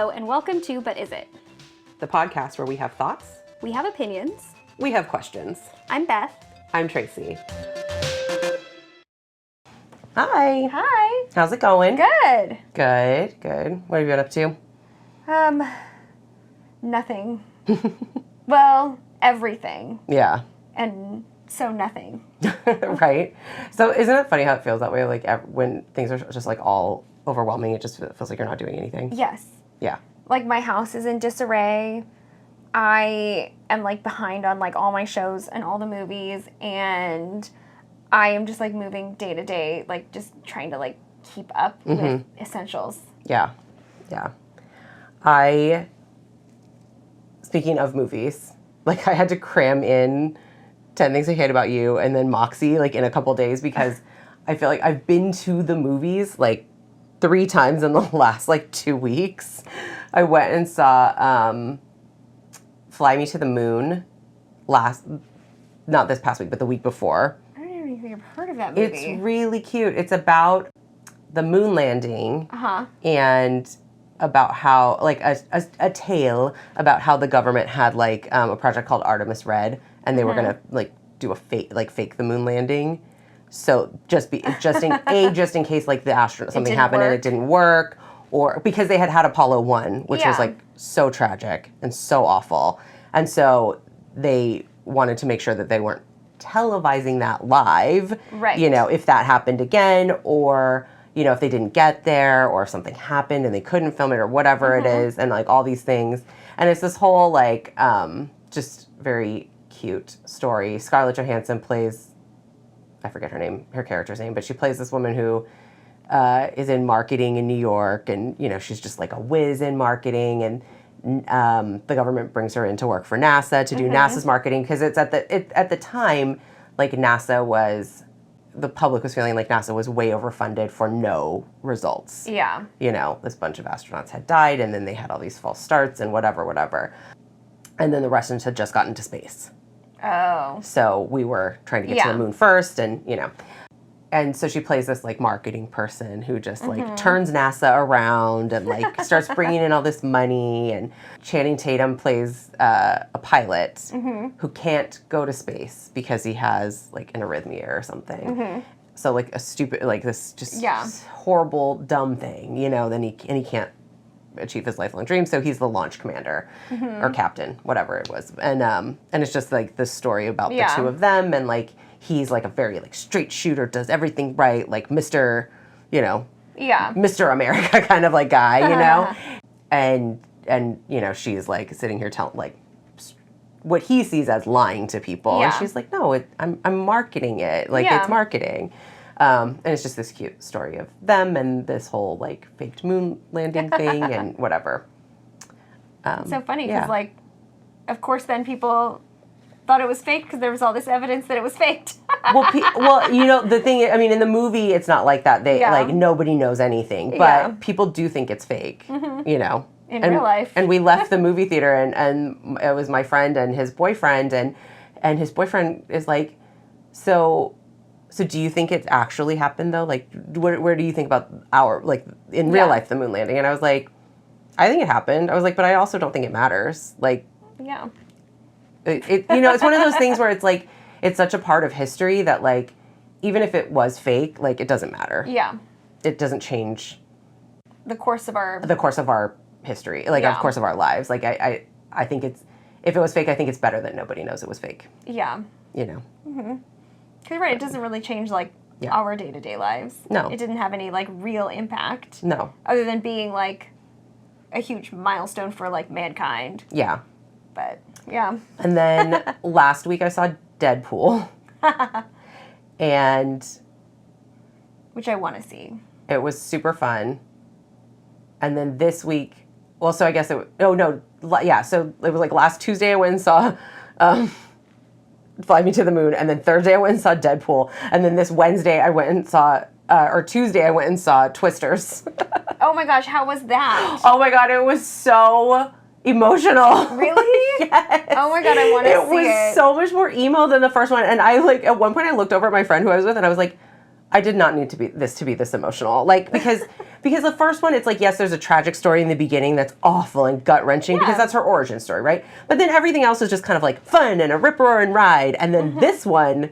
Hello, and welcome to But Is It? The podcast where we have thoughts, We have opinions. we have questions. I'm Beth. I'm Traci. Hi. Hi. How's it going? Good. Good. What have you been up to? Nothing. Well, everything. Yeah. And so nothing. Right? So isn't it funny how it feels that way? Like when things are just like all overwhelming, it just feels like you're not doing anything. Yes. Yeah. Like my house is in disarray. I am like behind on like all my shows and all the movies, and I am just like moving day to day, like just trying to like keep up with essentials. Yeah. Speaking of movies, like I had to cram in 10 Things I Hate About You and then Moxie like in a couple days because I feel like I've been to the movies like 3 times in the last like 2 weeks. I went and saw Fly Me to the Moon not this past week, but the week before. I don't even think I've heard of that movie. It's really cute. It's about the moon landing and about how, like, a tale about how the government had, like, a project called Artemis Red, and they were going to, like, do a fake the moon landing. So just in case, like, the astronaut, something happened and it didn't work, or because they had Apollo 1, which was, like, so tragic and so awful. And so they wanted to make sure that they weren't televising that live, right? You know, if that happened again, or, you know, if they didn't get there, or if something happened and they couldn't film it, or whatever it is, and like all these things. And it's this whole like just very cute story. Scarlett Johansson plays, I forget her character's name, but she plays this woman who is in marketing in New York, and you know she's just like a whiz in marketing, and the government brings her in to work for NASA to do NASA's marketing, because it's at the time, like the public was feeling like NASA was way overfunded for no results. Yeah. You know, this bunch of astronauts had died, and then they had all these false starts and whatever. And then the Russians had just gotten to space. Oh. So we were trying to get to the moon first, and you know. And so she plays this, like, marketing person who just, like, turns NASA around and, like, starts bringing in all this money. And Channing Tatum plays a pilot who can't go to space because he has, like, an arrhythmia or something. So, like, a stupid, like, this just horrible, dumb thing, you know, then he can't achieve his lifelong dream. So he's the launch commander or captain, whatever it was. And it's just, like, this story about the two of them, and, like, he's like a very like straight shooter, does everything right, like Mr. Mr. America kind of like guy, you know, and you know she's like sitting here telling like what he sees as lying to people, and she's like, no, I'm marketing it, like it's marketing, and it's just this cute story of them and this whole like faked moon landing thing and whatever. So funny because like, of course, then people thought it was fake because there was all this evidence that it was faked. well, you know, the thing, I mean, in the movie, it's not like that. They like nobody knows anything, but people do think it's fake, you know. In real life. And we left the movie theater, and it was my friend and his boyfriend, and his boyfriend is like, so do you think it actually happened though? Like, where do you think about in real life, the moon landing? And I was like, I think it happened. I was like, but I also don't think it matters. Like, yeah. It you know, it's one of those things where it's like, it's such a part of history that like, even if it was fake, like it doesn't matter. Yeah. It doesn't change the course of our history, like of course of our lives. Like I think if it was fake, I think it's better that nobody knows it was fake. Yeah. You know. Because right, it doesn't really change like our day-to-day lives. No. It didn't have any like real impact. No. Other than being like a huge milestone for like mankind. Yeah. But yeah. And then last week I saw Deadpool. And which I want to see. It was super fun. And then this week, well, so I guess so it was like last Tuesday I went and saw Fly Me to the Moon, and then Thursday I went and saw Deadpool, and then this Wednesday I went and saw, or Tuesday I went and saw Twisters. Oh my gosh, how was that? Oh my god, it was so emotional. Really? Yes. Oh my god, I want to see it. It was so much more emo than the first one, and I like, at one point I looked over at my friend who I was with, and I was like, I did not need this to be this emotional. Like, because the first one, it's like, yes, there's a tragic story in the beginning that's awful and gut-wrenching because that's her origin story, right? But then everything else is just kind of like fun and a rip-roaring ride. And then this one,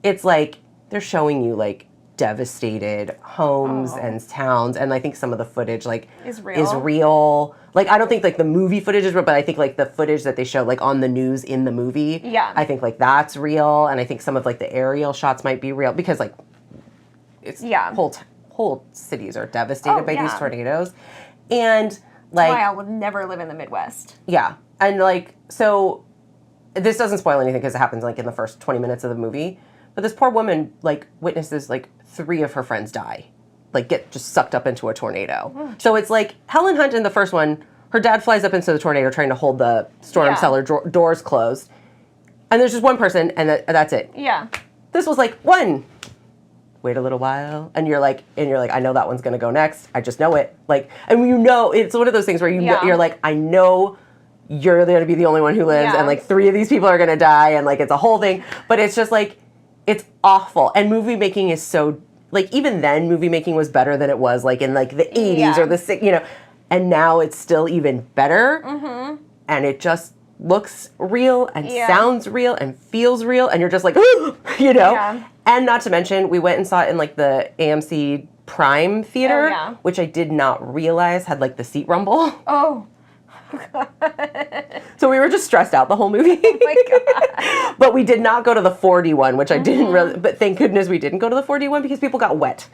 it's like they're showing you like devastated homes and towns, and I think some of the footage like is real. Like, I don't think like the movie footage is real, but I think like the footage that they show like on the news in the movie, I think like that's real, and I think some of like the aerial shots might be real because like it's whole cities are devastated by these tornadoes, and like that's why I would never live in the Midwest. Yeah, and like so, this doesn't spoil anything because it happens like in the first 20 minutes of the movie. But this poor woman, like, witnesses, like, 3 of her friends die. Like, get just sucked up into a tornado. Oh, so it's like, Helen Hunt in the first one, her dad flies up into the tornado trying to hold the storm cellar doors closed. And there's just one person, and that's it. Yeah. This was like, one. Wait a little while. And you're like, I know that one's going to go next. I just know it. Like, and you know, it's one of those things where you're like, I know you're going to be the only one who lives, and, like, 3 of these people are going to die, and, like, it's a whole thing. But it's just, like, it's awful. And movie making is so, like, even then, movie making was better than it was, like, in, like, the 80s or the 60s, you know. And now it's still even better. Mm-hmm. And it just looks real and sounds real and feels real. And you're just like, you know. Yeah. And not to mention, we went and saw it in, like, the AMC Prime Theater, which I did not realize had, like, the seat rumble. Oh. So we were just stressed out the whole movie. Oh my God. But we did not go to the 4D one, which I didn't really, but thank goodness we didn't go to the 4D one because people got wet.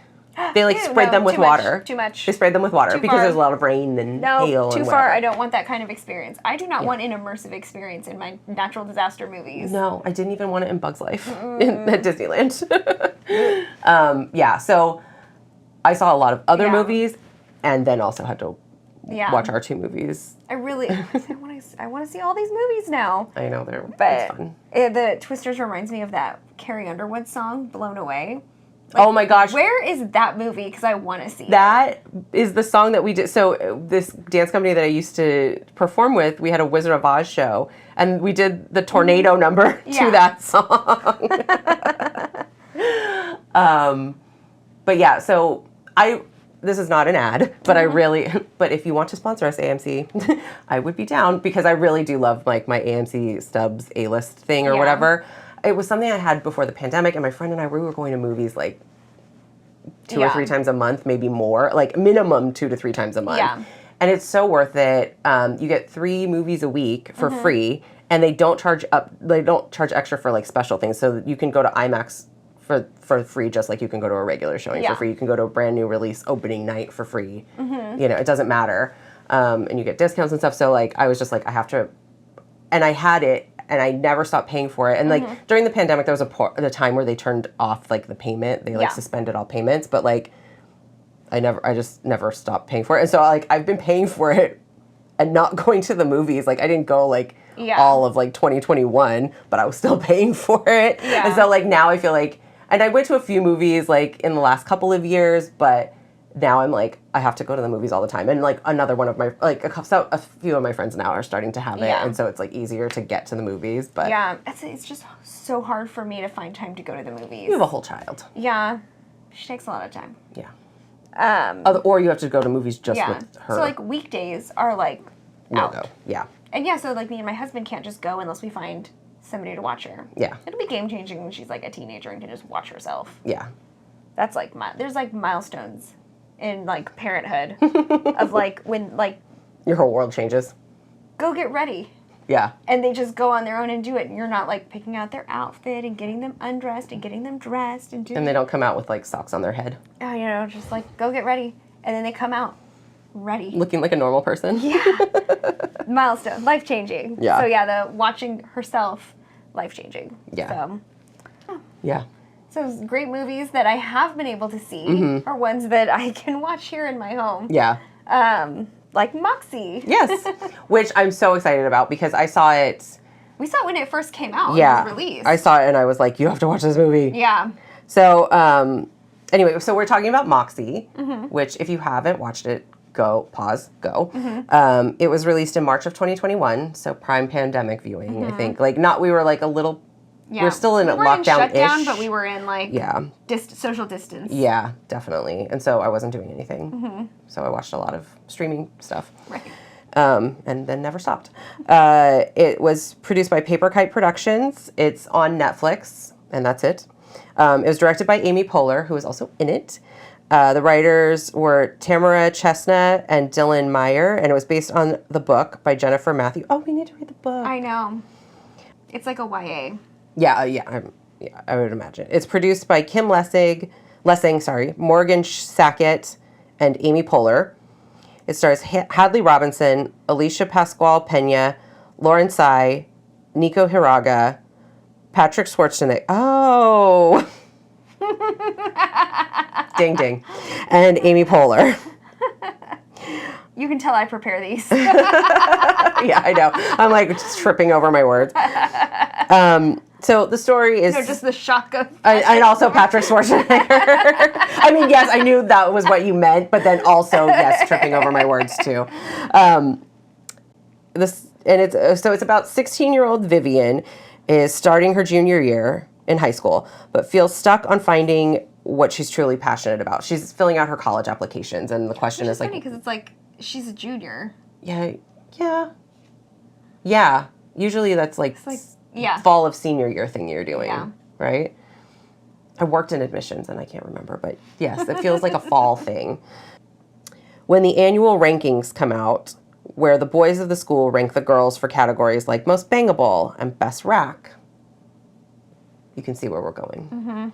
They like sprayed them with water. Too much. They sprayed them with water because there's a lot of rain and hail. Too far. I don't want that kind of experience. I do not want an immersive experience in my natural disaster movies. No, I didn't even want it in Bug's Life at Disneyland. So I saw a lot of other movies and then also had to watch our 2 movies. I want to see all these movies now. I know, it's fun. The Twisters reminds me of that Carrie Underwood song, Blown Away. Like, oh my gosh. Where is that movie? Because I want to see it. That is the song that we did. So this dance company that I used to perform with, we had a Wizard of Oz show, and we did the tornado number to that song. But yeah, so this is not an ad, but but if you want to sponsor us, AMC, I would be down because I really do love like my AMC Stubbs A-list thing or whatever. It was something I had before the pandemic, and my friend and I, we were going to movies like 2 or 3 times a month, maybe more, like minimum 2 to 3 times a month. Yeah. And it's so worth it. You get 3 movies a week for free, and they don't charge extra for like special things. So you can go to IMAX for free, just like you can go to a regular showing for free. You can go to a brand new release opening night for free. You know, it doesn't matter. And you get discounts and stuff. So like, I was just like, I have to, and I had it, and I never stopped paying for it. And like during the pandemic, there was the time where they turned off like the payment. They like suspended all payments, but like I just never stopped paying for it. And so like I've been paying for it and not going to the movies. Like I didn't go like all of like 2021, but I was still paying for it. Yeah. And so like now I feel like, and I went to a few movies like in the last couple of years, but now I'm like, I have to go to the movies all the time. And like another one of my, like a few of my friends now are starting to have it. And so it's like easier to get to the movies. But yeah, it's just so hard for me to find time to go to the movies. You have a whole child. Yeah. She takes a lot of time. Yeah. Or you have to go to movies just with her. So like weekdays are like out. No-go. Yeah. And yeah, so like me and my husband can't just go unless we find somebody to watch her. Yeah. It'll be game changing when she's like a teenager and can just watch herself. Yeah. That's like there's like milestones in like parenthood of like when like your whole world changes. Go get ready. Yeah. And they just go on their own and do it, and you're not like picking out their outfit and getting them undressed and getting them dressed and they don't come out with like socks on their head. Oh, you know, just like go get ready, and then they come out ready, looking like a normal person. Yeah. Milestone, life changing. Yeah. So yeah, the watching herself, life changing. Yeah. So. Yeah. So great movies that I have been able to see are ones that I can watch here in my home. Yeah. Like Moxie. Yes. Which I'm so excited about because I saw it. We saw it when it first came out. Yeah. It was released. I saw it and I was like, you have to watch this movie. Yeah. So, anyway, so we're talking about Moxie, which if you haven't watched it, go. It was released in March of 2021, so prime pandemic viewing, I think. Like, we were like a little Yeah. We're still in we were lockdown-ish. In shutdown, but we were in like social distance. Yeah, definitely. And so I wasn't doing anything. So I watched a lot of streaming stuff. Right. And then never stopped. It was produced by Paper Kite Productions. It's on Netflix, and that's it. It was directed by Amy Poehler, who was also in it. The writers were Tamara Chestnut and Dylan Meyer, and it was based on the book by Jennifer Matthew. Oh, we need to read the book. I know. It's like a YA. Yeah, I would imagine. It's produced by Kim Lessing, Morgan Sackett, and Amy Poehler. It stars Hadley Robinson, Alicia Pascual Pena, Lauren Tsai, Nico Hiraga, Patrick Schwarzenegger. Oh! Ding, ding. And Amy Poehler. You can tell I prepare these. Yeah, I know. I'm like just tripping over my words. So the story is... No, just the shock of... And also Patrick Schwarzenegger. I mean, yes, I knew that was what you meant, but then also, yes, tripping over my words too. It's about 16-year-old Vivian is starting her junior year in high school, but feels stuck on finding what she's truly passionate about. She's filling out her college applications, and the question is funny because it's like she's a junior. Yeah. Usually that's like fall of senior year thing you're doing, right? I worked in admissions and I can't remember, but yes, it feels like a fall thing. When the annual rankings come out, where the boys of the school rank the girls for categories like most bangable and best rack, you can see where we're going.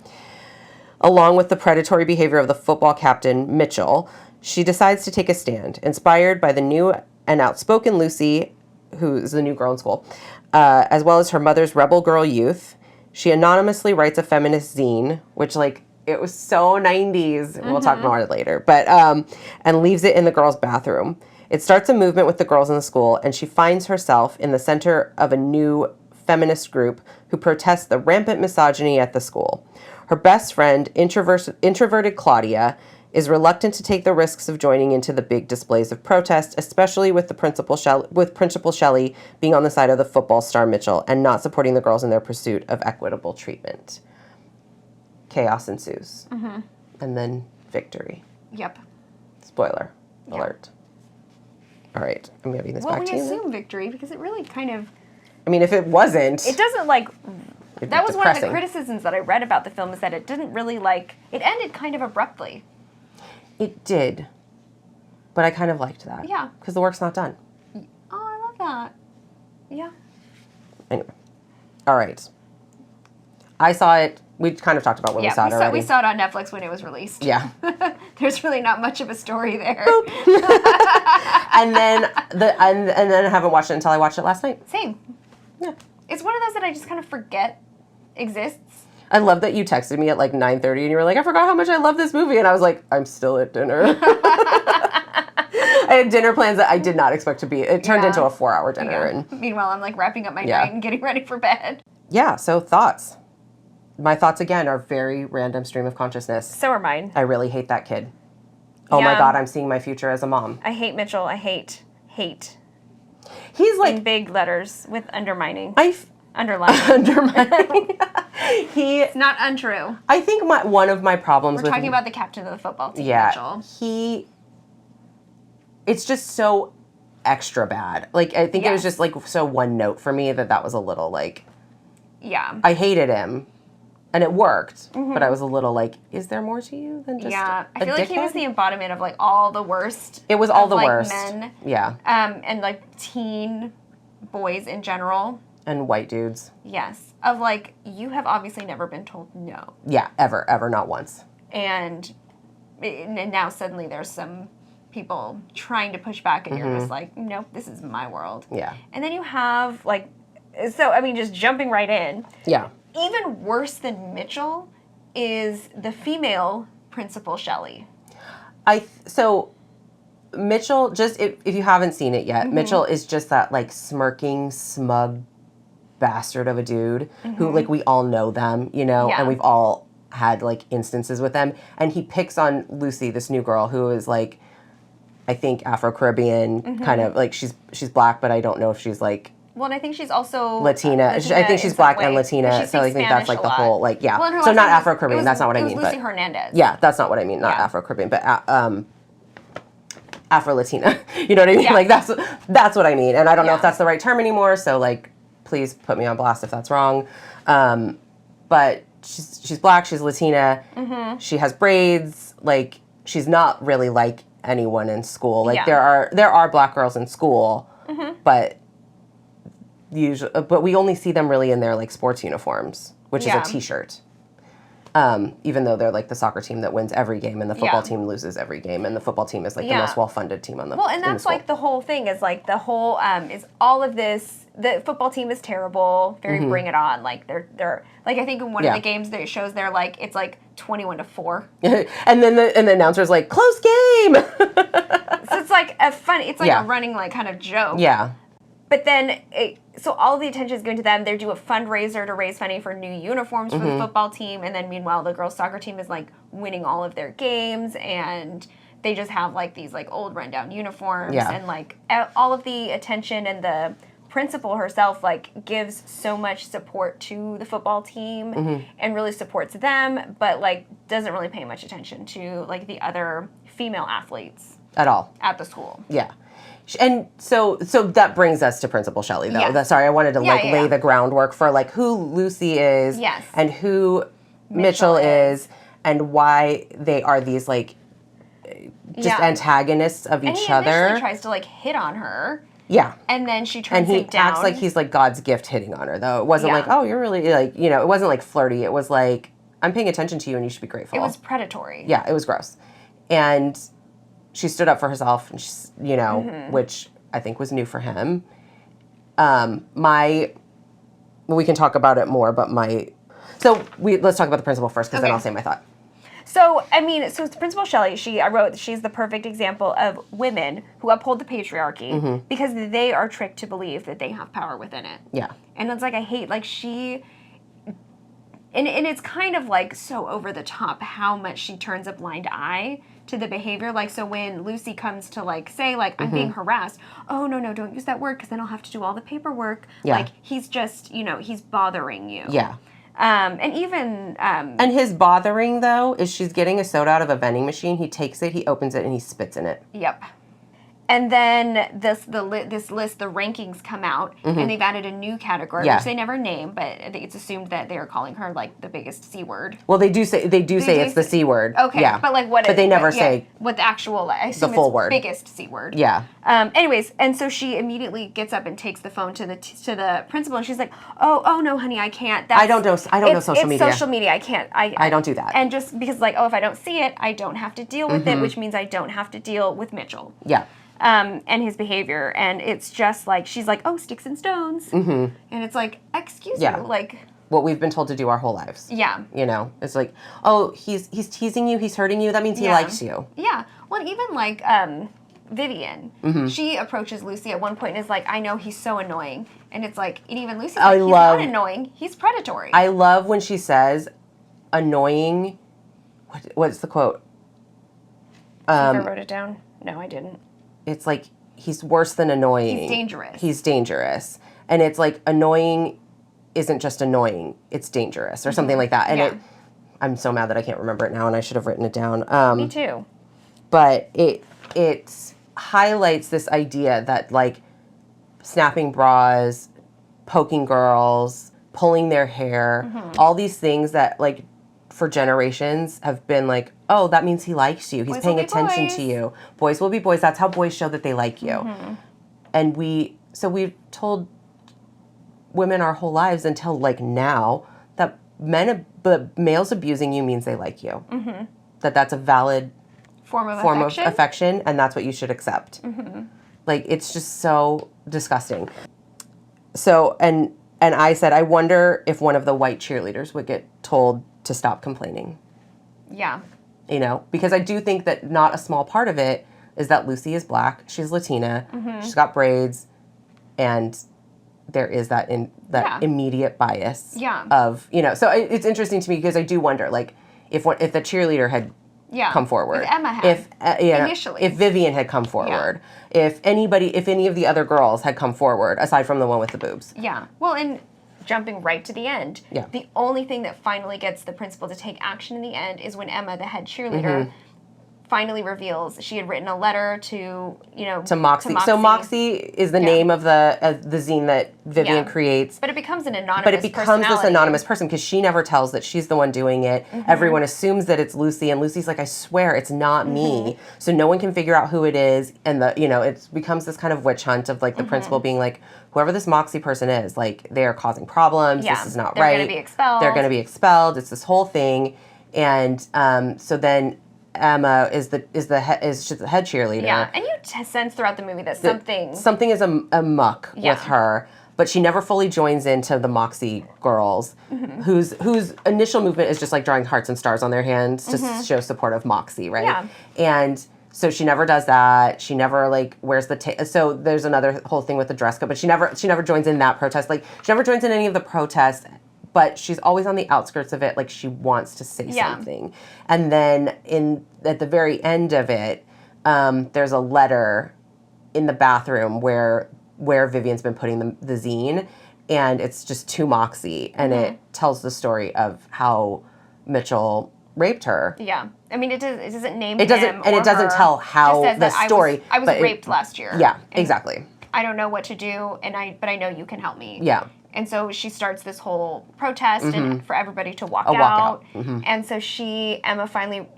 Along with the predatory behavior of the football captain, Mitchell, she decides to take a stand, inspired by the new and outspoken Lucy, who's the new girl in school, as well as her mother's rebel girl youth. She anonymously writes a feminist zine, which, like, it was so 90s. We'll talk more later. But, and leaves it in the girls' bathroom. It starts a movement with the girls in the school, and she finds herself in the center of a new feminist group who protests the rampant misogyny at the school. Her best friend, introverted Claudia, is reluctant to take the risks of joining into the big displays of protest, especially with Principal Shelley being on the side of the football star Mitchell and not supporting the girls in their pursuit of equitable treatment. Chaos ensues. And then victory. Yep. Spoiler alert. All right, I'm giving this back to you. Well, we assume victory because it really kind of... I mean, if it wasn't... It doesn't, like... That was depressing. one of the criticisms that I read about the film, is that it didn't really, like... It ended kind of abruptly. It did. But I kind of liked that. Yeah. Because the work's not done. Oh, I love that. Yeah. Anyway. All right. I saw it. We kind of talked about when we saw it already. We saw it on Netflix when it was released. Yeah. There's really not much of a story there. and then I haven't watched it until I watched it last night. Same. Yeah. It's one of those that I just kind of forget exists. I love that you texted me at like 9:30 and you were like, I forgot how much I love this movie. And I was like, I'm still at dinner. I had dinner plans that I did not expect to be. It turned into a 4-hour dinner. Yeah. And meanwhile, I'm like wrapping up my night and getting ready for bed. Yeah, so thoughts. My thoughts, again, are very random stream of consciousness. So are mine. I really hate that kid. Oh my God, I'm seeing my future as a mom. I hate Mitchell. I hate. He's like... In big letters with undermining. Underlining. Undermining. It's not untrue. I think one of my problems We're talking about the captain of the football team, Mitchell. It's just so extra bad. Like, I think it was just, like, so one note for me that was a little, like... Yeah. I hated him. And it worked, but I was a little like, is there more to you than just I feel dickhead? like he was the embodiment of, like, all the worst. It was all the worst. Men. Yeah. And, like, teen boys in general. And white dudes. Yes. Of, like, you have obviously never been told no. Yeah, ever, not once. And now suddenly there's some people trying to push back, and you're just like, nope, this is my world. Yeah. And then you have, like, so, I mean, just jumping right in. Yeah. Even worse than Mitchell is the female Principal Shelley. So Mitchell, just if you haven't seen it yet, Mitchell is just that, like, smirking, smug bastard of a dude who, like, we all know them, you know, and we've all had, like, instances with them. And he picks on Lucy, this new girl who is, like, I think Afro-Caribbean, kind of, like, she's black, but I don't know if she's, like, Well, and I think she's also Latina. I think she's black and Latina, so I think that's like the whole, like, yeah. Well, so not Afro-Caribbean, that's not what I mean. It was Lucy Hernandez. Yeah, that's not what I mean, not Afro-Caribbean, but Afro-Latina. You know what I mean? Yeah. Like, that's what I mean. And I don't know if that's the right term anymore, so, like, please put me on blast if that's wrong. But she's black, she's Latina, she has braids, like, she's not really like anyone in school. Like, there are black girls in school, but we only see them really in their, like, sports uniforms, which is a t-shirt. Even though they're, like, the soccer team that wins every game and the football team loses every game, and the football team is, like, the most well-funded team on the Well, and that's, like, the whole thing is, like, the whole, is all of this, the football team is terrible, very bring it on. Like, they're like, I think in one of the games that it shows they're, like, it's, like, 21-4. And then the announcer's like, close game! So it's, like, a running, like, kind of joke. Yeah. But then, so all the attention is going to them. They do a fundraiser to raise money for new uniforms for the football team. And then, meanwhile, the girls' soccer team is, like, winning all of their games. And they just have, like, these, like, old rundown uniforms. Yeah. And, like, all of the attention, and the principal herself, like, gives so much support to the football team and really supports them. But, like, doesn't really pay much attention to, like, the other female athletes. At all. At the school. Yeah. And so that brings us to Principal Shelley, though. Yes. Sorry, I wanted to lay the groundwork for, like, who Lucy is, and who Mitchell is, and why they are these, like, just antagonists of each other. And he initially tries to, like, hit on her. Yeah. And then she turns it down. And he acts like he's, like, God's gift hitting on her, though. It wasn't like, oh, you're really, like, you know, it wasn't, like, flirty. It was like, I'm paying attention to you and you should be grateful. It was predatory. Yeah, it was gross. And she stood up for herself, and she's, you know, which I think was new for him. We can talk about it more, but let's talk about the principal first, because then I'll say my thought. So, I mean, Principal Shelley, I wrote she's the perfect example of women who uphold the patriarchy because they are tricked to believe that they have power within it. Yeah. And it's like, I hate, like, and it's kind of, like, so over the top how much she turns a blind eye to the behavior. Like, so when Lucy comes to, like, say, like, I'm being harassed, oh, no, don't use that word because then I'll have to do all the paperwork. Yeah. Like, he's just, you know, he's bothering you. Yeah. And even... and his bothering, though, is she's getting a soda out of a vending machine. He takes it, he opens it, and he spits in it. Yep. And then this list, the rankings come out, and they've added a new category, which they never name, but it's assumed that they are calling her, like, the biggest C word. Well, they do say it's the C word. Okay, yeah. But, like, what? But they never say what the actual, I assume the full it's word. Biggest C word. Yeah. Anyways, and so she immediately gets up and takes the phone to the principal, and she's like, oh no, honey, I can't. I don't know social media. It's social media. I can't. I don't do that. And just because, like, if I don't see it, I don't have to deal with it, which means I don't have to deal with Mitchell. Yeah. And his behavior, and it's just like, she's like, oh, sticks and stones, and it's like, excuse you, like, what we've been told to do our whole lives. Yeah. You know, it's like, oh, he's teasing you, he's hurting you, that means he likes you. Yeah. Well, even like Vivian, she approaches Lucy at one point and is like, I know he's so annoying, and it's like, and even Lucy's like, he's not annoying, he's predatory. I love when she says, annoying. What's the quote? I think I wrote it down. No, I didn't. It's like, he's worse than annoying. He's dangerous. He's dangerous. And it's like, annoying isn't just annoying, it's dangerous, or something like that. And I'm so mad that I can't remember it now, and I should have written it down. Me too. But it highlights this idea that, like, snapping bras, poking girls, pulling their hair, all these things that, like, for generations have been like, oh, that means he likes you. He's paying attention to you. Boys will be boys. That's how boys show that they like you. And we've told women our whole lives until, like, now that males abusing you means they like you. That's a valid form of affection, and that's what you should accept. Like, it's just so disgusting. So, and I said, I wonder if one of the white cheerleaders would get told to stop complaining. Yeah. You know, because I do think that not a small part of it is that Lucy is black, she's Latina, she's got braids, and there is that immediate bias of, you know, so it's interesting to me because I do wonder, like, if the cheerleader had come forward. If Emma had. Initially. If Vivian had come forward. If any of the other girls had come forward, aside from the one with the boobs. Yeah. Well, and jumping right to the end, the only thing that finally gets the principal to take action in the end is when Emma, the head cheerleader, finally reveals she had written a letter to Moxie. So Moxie is the name of the zine that Vivian creates. But it becomes an anonymous But it becomes this anonymous person because she never tells that she's the one doing it. Everyone assumes that it's Lucy, and Lucy's like, I swear it's not me. So no one can figure out who it is, and it becomes this kind of witch hunt of like the principal being like, whoever this Moxie person is, like they are causing problems. This is not right. They're going to be expelled. They're going to be expelled. It's this whole thing, and so then Emma is the head cheerleader. Yeah, and you sense throughout the movie that something is amuck with her, but she never fully joins into the Moxie girls, whose initial movement is just like drawing hearts and stars on their hands to show support of Moxie, right? Yeah. And so she never does that. She never like wears the so there's another whole thing with the dress code, but she never joins in that protest. Like she never joins in any of the protests. But she's always on the outskirts of it, like she wants to say something. And then at the very end of it, there's a letter in the bathroom where Vivian's been putting the zine, and it's just to Moxie, and it tells the story of how Mitchell raped her. Yeah, I mean it doesn't name it doesn't, him and or it doesn't her. tell how the story. I was raped last year. Yeah, exactly. I don't know what to do, but I know you can help me. Yeah. And so she starts this whole protest and for everybody to walk out. And so Emma finally,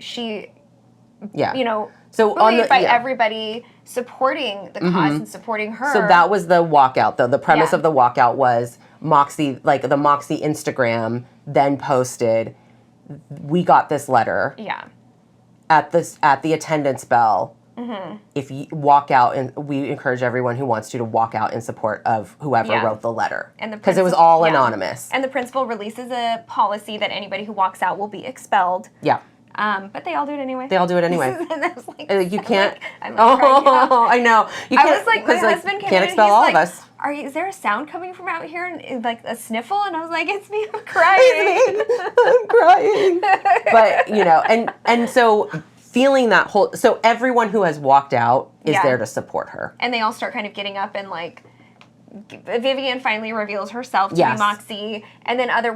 so bullied by everybody supporting the cause and supporting her. So that was the walkout, though. The premise of the walkout was Moxie, like the Moxie Instagram then posted, we got this letter. Yeah. At the attendance bell. If you walk out, and we encourage everyone who wants to walk out in support of whoever wrote the letter, because it was all anonymous. And the principal releases a policy that anybody who walks out will be expelled. Yeah. But they all do it anyway. They all do it anyway. And I was like, you can't. I'm like, I know. You can't, I was like, my husband can't expel all of us. Is there a sound coming from out here, and like a sniffle? And I was like, it's me, I'm crying. I'm crying. But and so. Feeling that so everyone who has walked out is there to support her. And they all start kind of getting up and like, Vivian finally reveals herself to be Moxie, and then other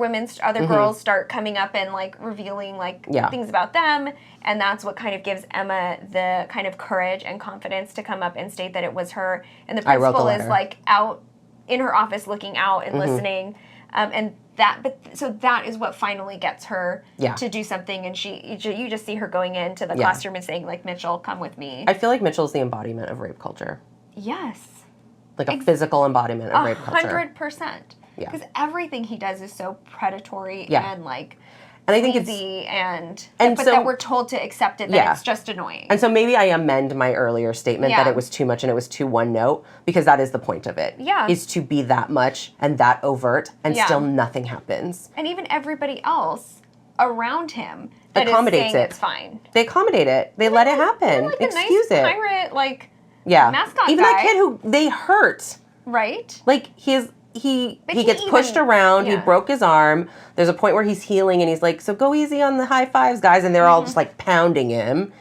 girls start coming up and like revealing like things about them, and that's what kind of gives Emma the kind of courage and confidence to come up and state that it was her. And the principal is like out in her office looking out and listening, so that is what finally gets her to do something, and you just see her going into the classroom and saying like, Mitchell, come with me. I feel like Mitchell's the embodiment of rape culture. Yes. Like a physical embodiment of rape culture. 100%. Yeah. Because everything he does is so predatory and like and I think easy but that we're told to accept it, that it's just annoying. And so maybe I amend my earlier statement that it was too much and it was too one note, because that is the point of it. Yeah. Is to be that much and that overt and still nothing happens. And even everybody else around him that accommodates is saying it's fine. They accommate it. They let it happen. Like Excuse a nice it. pirate, like mascot even guy. that kid who they hurt. Right. Like he gets pushed around. He broke his arm. There's a point where he's healing, and he's like, "So go easy on the high fives, guys." And they're all just like pounding him.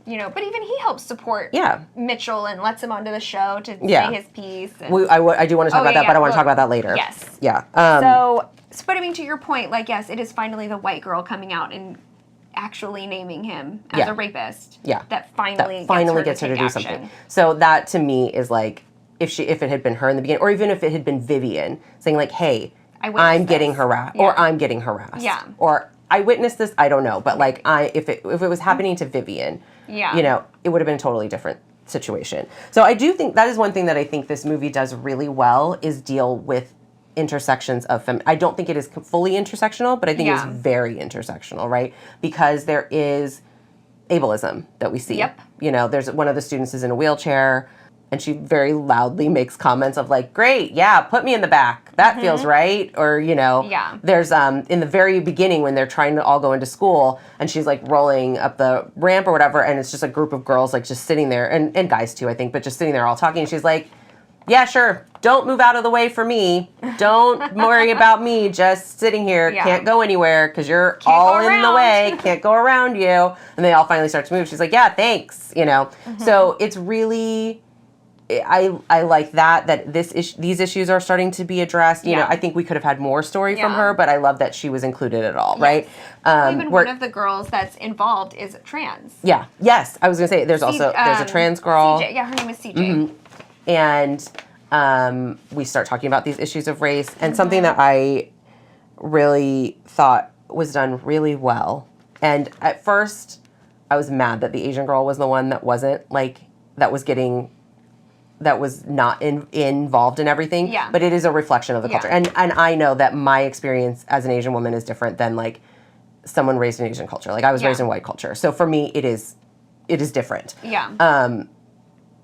But even he helps support Mitchell and lets him onto the show to say his piece. And I do want to talk about that, but I want to talk about that later. Yes. Yeah. But I mean, to your point, like, yes, it is finally the white girl coming out and actually naming him as a rapist. Yeah. That finally gets her to do something. So that to me is like, if it had been her in the beginning, or even if it had been Vivian saying like, "Hey, I'm getting harassed," or "I'm getting harassed," or "I witnessed this," I don't know, but like if it was happening to Vivian, it would have been a totally different situation. So I do think that is one thing that I think this movie does really well, is deal with intersections of I don't think it is fully intersectional, but I think it is very intersectional, right? Because there is ableism that we see. Yep. There's one of the students is in a wheelchair, and she very loudly makes comments of like, "Great, put me in the back. That feels right." Or, there's in the very beginning when they're trying to all go into school, and she's like rolling up the ramp or whatever, and it's just a group of girls like just sitting there, and guys too, I think, but just sitting there all talking. And she's like, yeah, sure. Don't move out of the way for me. Don't worry about me just sitting here. Yeah. Can't go anywhere because you're all in the way. Can't go around you. And they all finally start to move. She's like, yeah, thanks. You know. Mm-hmm. So it's really, I like that these issues are starting to be addressed. You know, I think we could have had more story from her, but I love that she was included at all. Yes. Right? Even one of the girls that's involved is trans. Yeah. Yes. I was gonna say there's a trans girl. CJ. Yeah, her name is CJ. Mm-hmm. And we start talking about these issues of race, and something that I really thought was done really well. And at first, I was mad that the Asian girl was the one that wasn't that was not involved in everything. Yeah. But it is a reflection of the culture, and I know that my experience as an Asian woman is different than someone raised in Asian culture. I was raised in white culture, so for me, it is different. Yeah.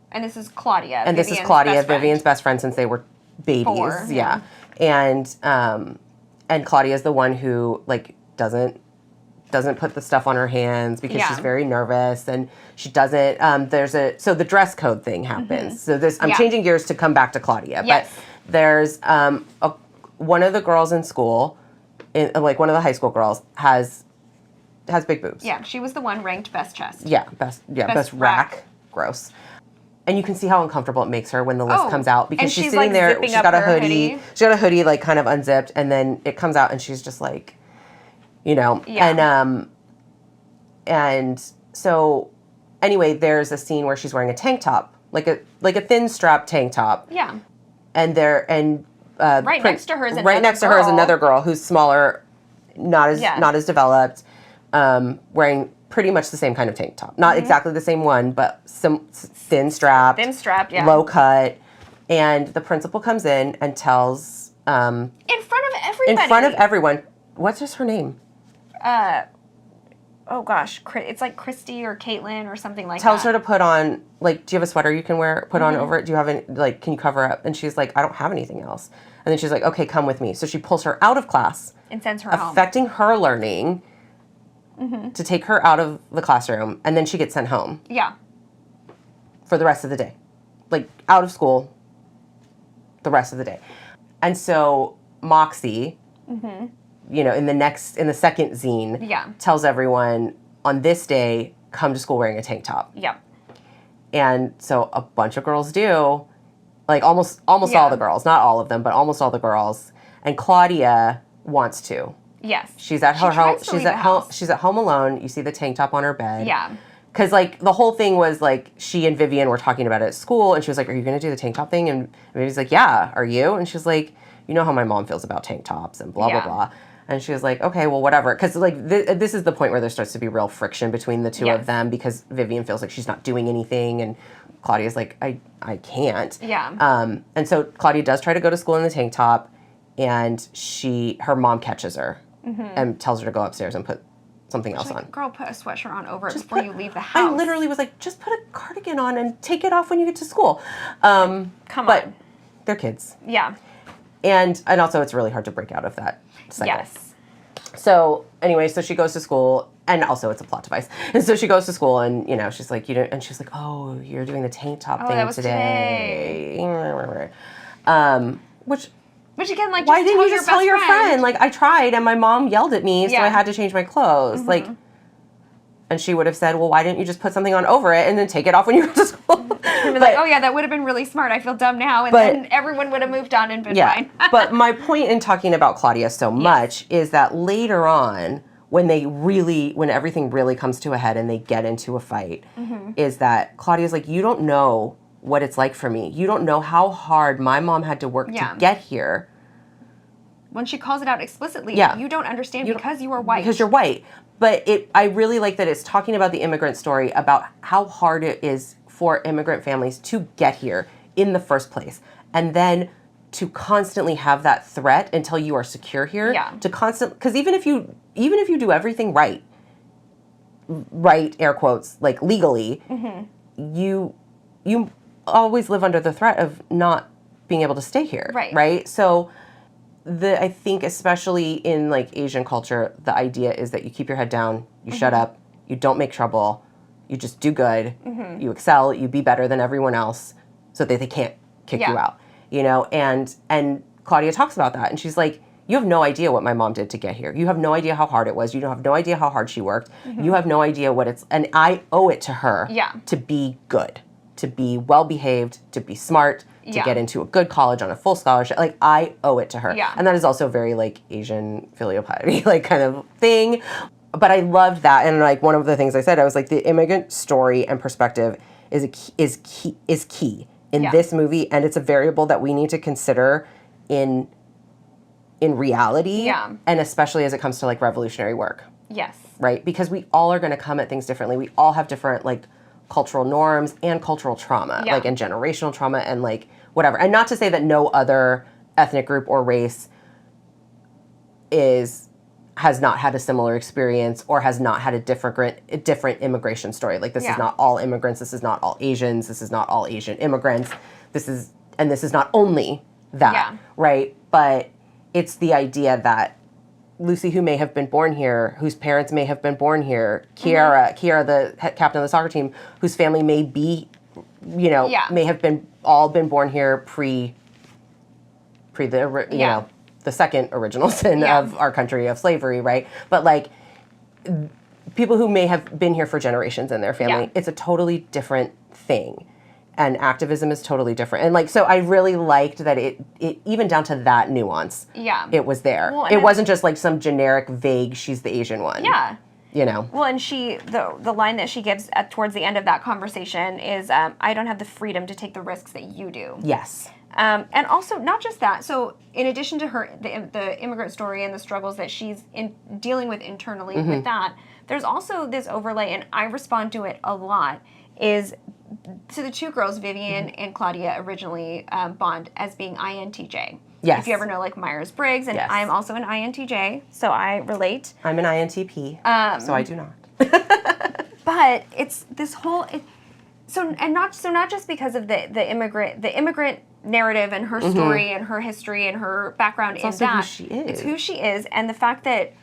And this is Claudia. And Vivian's this is Claudia, Vivian's best friend since they were babies. 4, yeah. And Claudia's the one who doesn't put the stuff on her hands because she's very nervous, and she doesn't. So the dress code thing happens. Mm-hmm. So I'm changing gears to come back to Claudia, but there's one of the girls in school, one of the high school girls has big boobs. Yeah, she was the one ranked best chest. Yeah, best rack. Gross. And you can see how uncomfortable it makes her when the list comes out because she's sitting there. She's got a hoodie. She's got a hoodie kind of unzipped, and then it comes out, and she's just and so anyway, there's a scene where she's wearing a tank top, like a thin strap tank top. Yeah. And right next to her is another girl who's smaller, not as developed, wearing pretty much the same kind of tank top. Not exactly the same one, but some thin strap, yeah. Low cut. And the principal comes in and tells... in front of everybody. In front of everyone. What's just her name? Oh gosh. It's like Christy or Caitlin or something like tells that. Tells her to put on, do you have a sweater you can put on over it? Do you have any, can you cover up? And she's like, I don't have anything else. And then she's like, okay, come with me. So she pulls her out of class. And sends her home. Affecting her learning. Mm-hmm. To take her out of the classroom, and then she gets sent home. Yeah. For the rest of the day. Out of school the rest of the day. And so Moxie, in the second zine, tells everyone, on this day, come to school wearing a tank top. Yeah. And so a bunch of girls do, almost all the girls, not all of them, but almost all the girls. And Claudia wants to. Yes. She's at her home. She's at home alone. You see the tank top on her bed. Yeah. Because the whole thing was she and Vivian were talking about it at school, and she was like, "Are you going to do the tank top thing?" And Vivian's like, "Yeah, are you?" And she's like, "You know how my mom feels about tank tops and blah blah blah." And she was like, "Okay, well whatever." Because this is the point where there starts to be real friction between the two of them because Vivian feels like she's not doing anything, and Claudia's like, "I can't." Yeah. And so Claudia does try to go to school in the tank top, and her mom catches her. Mm-hmm. And tells her to go upstairs and put something else on. Girl, put a sweatshirt on over it before you leave the house. I literally was like, just put a cardigan on and take it off when you get to school. Come but they're kids. Yeah. And also it's really hard to break out of that cycle. Yes. So anyway, so she goes to school, and also it's a plot device. And so she goes to school, and she's like, and she's like, oh, you're doing the tank top thing today. Which again, why didn't you just tell your friend? I tried, and my mom yelled at me, so I had to change my clothes. Mm-hmm. And she would have said, well, why didn't you just put something on over it and then take it off when you went to school? Oh yeah, that would have been really smart. I feel dumb now. And then everyone would have moved on and been fine. But my point in talking about Claudia so much is that later on, when everything really comes to a head and they get into a fight, is that Claudia's like, you don't know what it's like for me. You don't know how hard my mom had to work to get here. When she calls it out explicitly, you don't understand because you are white. Because you're white. But I really like that it's talking about the immigrant story, about how hard it is for immigrant families to get here in the first place. And then to constantly have that threat until you are secure here. Yeah. Because even if you do everything right, air quotes, legally, you always live under the threat of not being able to stay here. Right? So I think especially in Asian culture, the idea is that you keep your head down, you shut up, you don't make trouble, you just do good, you excel, you be better than everyone else so that they can't kick you out, you know? And Claudia talks about that, and she's like, you have no idea what my mom did to get here. You have no idea how hard it was. You have no idea how hard she worked. You have no idea what it's, and I owe it to her to be good, to be well-behaved, to be smart, to get into a good college on a full scholarship. Like, I owe it to her. Yeah. And that is also very, like, Asian filial piety, like, kind of thing. But I loved that. And, like, one of the things I said, I was like, the immigrant story and perspective is key in this movie. And it's a variable that we need to consider in reality, and especially as it comes to, like, revolutionary work. Yes. Right? Because we all are going to come at things differently. We all have different, like, cultural norms and cultural trauma, like, and generational trauma and, like, whatever. And not to say that no other ethnic group or race has not had a similar experience or has not had a different immigration story. Like, this is not all immigrants. This is not all Asians. This is not all Asian immigrants. This is not only that, right? But it's the idea that Lucy, who may have been born here, whose parents may have been born here, Kiara, the captain of the soccer team, whose family may be, you know, may have all been born here pre the, you know, the second original sin of our country of slavery, right? But, like, people who may have been here for generations in their family, it's a totally different thing. And activism is totally different. And, like, so I really liked that it even down to that nuance, it was there. Well, it wasn't just, like, some generic, vague, she's the Asian one. Yeah. You know? Well, and the line that she gives towards the end of that conversation is, I don't have the freedom to take the risks that you do. Yes. And also, not just that. So, in addition to the immigrant story and the struggles that she's dealing with internally with that, there's also this overlay, and I respond to it a lot, is to the two girls, Vivian and Claudia, originally bond as being INTJ. Yes. If you ever know, like, Myers-Briggs, and I'm also an INTJ, so I relate. I'm an INTP, so I do not. But it's this whole... not just because of the immigrant narrative and her story and her history and her background in that. Who she is. It's who she is, and the fact that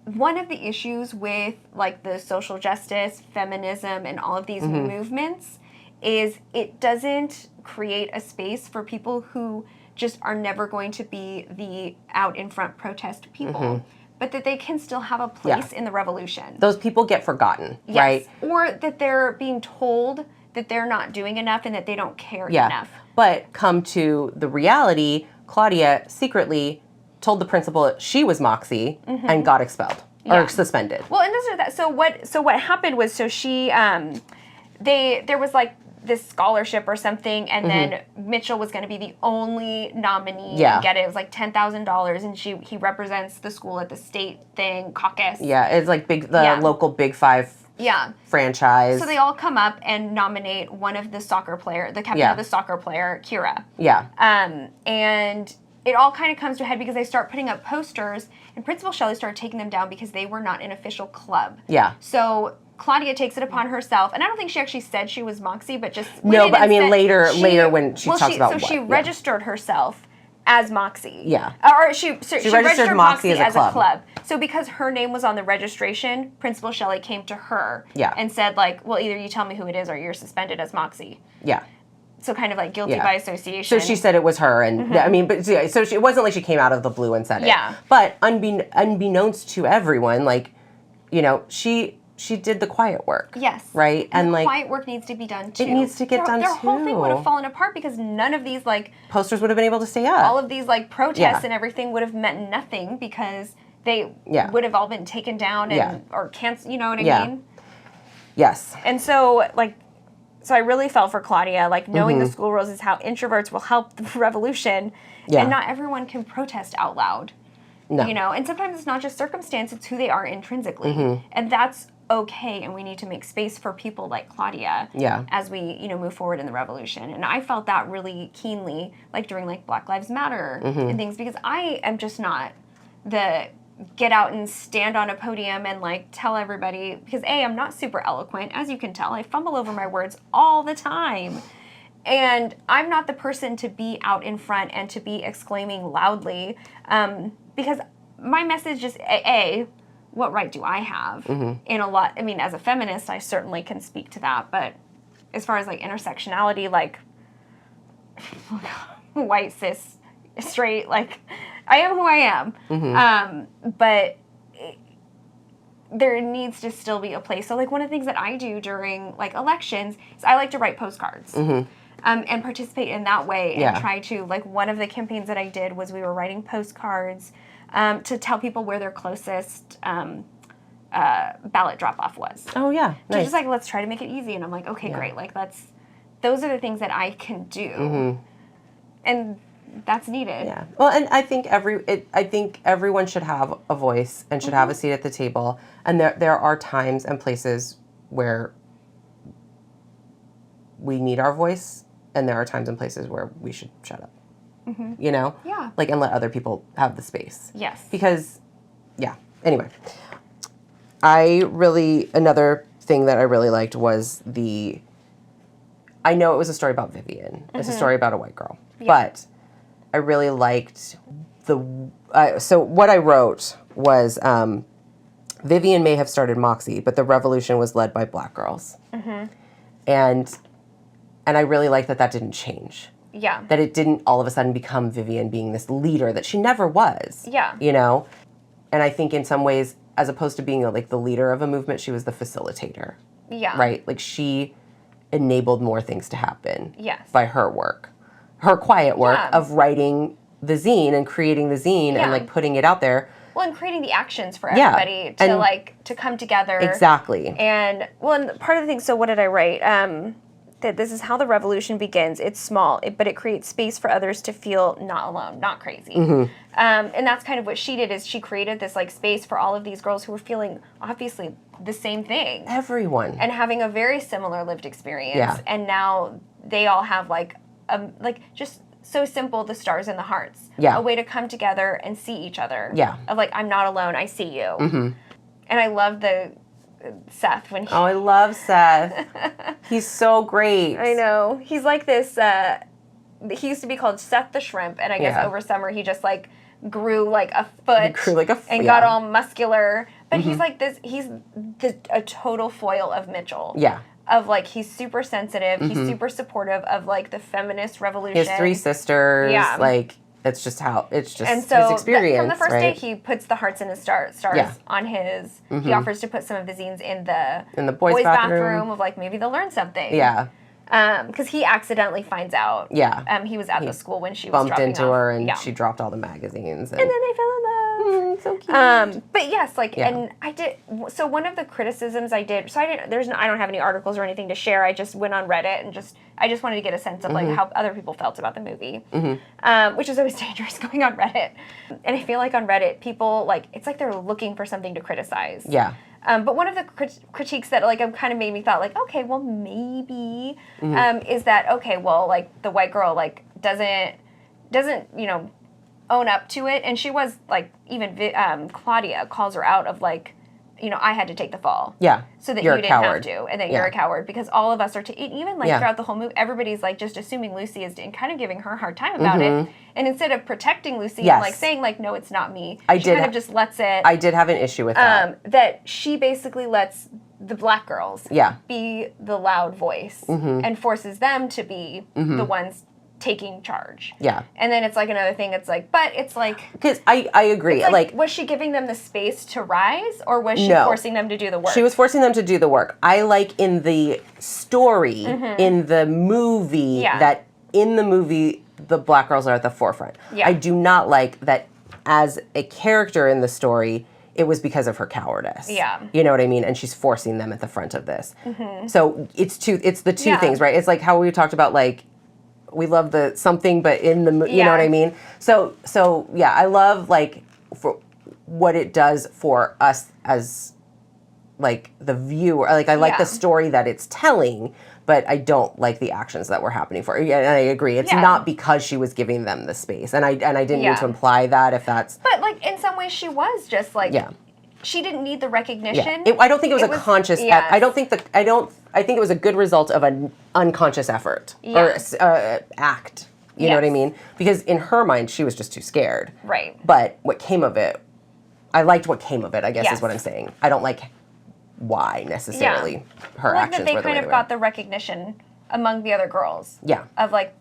one of the issues with, like, the social justice, feminism, and all of these movements is it doesn't create a space for people who just are never going to be the out in front protest people. But that they can still have a place in the revolution. Those people get forgotten, right? Or that they're being told that they're not doing enough and that they don't care enough. But come to the reality, Claudia secretly told the principal that she was Moxie and got expelled or suspended. Well, and this is that. So what happened was, so she, there was, like, this scholarship or something, and then Mitchell was going to be the only nominee to get it. It was like $10,000, and he represents the school at the state thing, caucus. Yeah, it's like the local Big Five franchise. So they all come up and nominate one of the captain of the soccer player, Kira. Yeah. And it all kind of comes to a head because they start putting up posters, and Principal Shelley started taking them down because they were not an official club. Yeah. So Claudia takes it upon herself, and I don't think she actually said she was Moxie, but just no. But I mean, later when she talks about she registered herself as Moxie. Yeah. Or she registered Moxie as a club. So because her name was on the registration, Principal Shelley came to her and said, like, well, either you tell me who it is or you're suspended as Moxie. Yeah. So kind of like guilty by association. So she said it was her, and I mean, but so it wasn't like she came out of the blue and said it. Yeah. But unbeknownst to everyone, like, you know, she did the quiet work. Yes. Right? And like, quiet work needs to be done too. It needs to get done too. Their whole thing would have fallen apart because none of these, like, posters would have been able to stay up. All of these, like, protests and everything would have meant nothing because they would have all been taken down and or canceled, you know what I mean? Yes. And so, like, so I really felt for Claudia, like, knowing the school rules is how introverts will help the revolution, and not everyone can protest out loud. No. You know, and sometimes it's not just circumstance, it's who they are intrinsically. And that's okay, and we need to make space for people like Claudia as we, you know, move forward in the revolution. And I felt that really keenly, like, during, like, Black Lives Matter and things, because I am just not the get out and stand on a podium and, like, tell everybody, because I'm not super eloquent, as you can tell. I fumble over my words all the time. And I'm not the person to be out in front and to be exclaiming loudly, because my message is, what right do I have in a lot? I mean, as a feminist, I certainly can speak to that, but as far as, like, intersectionality, like, white, cis, straight, like, I am who I am. But there needs to still be a place. So, like, one of the things that I do during, like, elections is I like to write postcards. And participate in that way and try to, like, one of the campaigns that I did was we were writing postcards to tell people where their closest ballot drop-off was. Oh, yeah. Nice. So just, like, let's try to make it easy. And I'm like, okay, great. Like, those are the things that I can do. And that's needed. Yeah. Well, and I think everyone should have a voice and should have a seat at the table. And there are times and places where we need our voice, and there are times and places where we should shut up. You know? Yeah. Like, and let other people have the space. Yes. Because, yeah. Anyway. Another thing that I really liked was I know it was a story about Vivian. It's a story about a white girl. Yeah. But I really liked so what I wrote was, Vivian may have started Moxie, but the revolution was led by black girls. And I really liked that didn't change. Yeah. That it didn't all of a sudden become Vivian being this leader that she never was. Yeah. You know? And I think in some ways, as opposed to being like the leader of a movement, she was the facilitator. Yeah. Right? Like, she enabled more things to happen. Yes. By her work. Her quiet work of writing the zine and creating the zine and, like, putting it out there. Well, and creating the actions for everybody to come together. Exactly. And, well, and part of the thing, so what did I write? That this is how the revolution begins. It's small, but it creates space for others to feel not alone, not crazy. And that's kind of what she did, is she created this, like, space for all of these girls who were feeling, obviously, the same thing. Everyone. And having a very similar lived experience. Yeah. And now they all have, like just so simple, the stars and the hearts. Yeah. A way to come together and see each other. Yeah. Of, like, I'm not alone, I see you. And I love the Seth when he... Oh, I love Seth. He's so great. I know. He's like this, he used to be called Seth the Shrimp, and I guess over summer he just, like, grew like a foot. He grew like and got all muscular. But he's like this, he's a total foil of Mitchell. Yeah. Of, like, he's super sensitive, he's super supportive of, like, the feminist revolution. He has 3 sisters. Yeah. Like, it's just and so his experience, from the first day, he puts the hearts in his stars on his, he offers to put some of the zines in the boys' bathroom of, like, maybe they'll learn something. Yeah. Because he accidentally finds out. Yeah. He was at the school when she was bumped into her, and she dropped all the magazines. And then they fell in love. So cute. But yes, like, and I did, so one of the criticisms I did, so I don't have any articles or anything to share. I just went on Reddit and I just wanted to get a sense of, like, how other people felt about the movie. Which is always dangerous, going on Reddit. And I feel like on Reddit, people, like, it's like they're looking for something to criticize. Yeah. But one of the critiques that, like, kind of made me thought, like, okay, well, maybe, is that, okay, well, like, the white girl, like, doesn't, you know, own up to it. And she was, like, even Claudia calls her out of, like, you know, I had to take the fall. Yeah. So that you didn't have to. And that you're a coward. Because all of us are, even, like, throughout the whole movie, everybody's, like, just assuming Lucy is, and kind of giving her a hard time about it. And instead of protecting Lucy and, like, saying, like, no, it's not me, she kind of just lets it. I did have an issue with that. That she basically lets the black girls be the loud voice and forces them to be the ones taking charge. Yeah. And then it's, like, another thing, it's like, but it's like... Because I agree. Like, was she giving them the space to rise, or was she forcing them to do the work? She was forcing them to do the work. I like in the story, in the movie, that in the movie, the black girls are at the forefront. Yeah. I do not like that as a character in the story, it was because of her cowardice. Yeah. You know what I mean? And she's forcing them at the front of this. So it's the two things, right? It's like how we talked about, like, we love the something, but in the, you know what I mean? So yeah, I love, like, for what it does for us as, like, the viewer. Like, I like the story that it's telling, but I don't like the actions that were happening for her. Yeah, and I agree. It's not because she was giving them the space. And I didn't mean to imply that, if that's... But, like, in some ways she was just, like... Yeah. She didn't need the recognition. Yeah. I don't think it was a conscious... I think it was a good result of an unconscious effort or act. You know what I mean? Because in her mind, she was just too scared. Right. But what came of it, I liked what came of it, I guess is what I'm saying. I don't like why necessarily her actions were the way they kind of got the recognition among the other girls. Yeah. Of, like,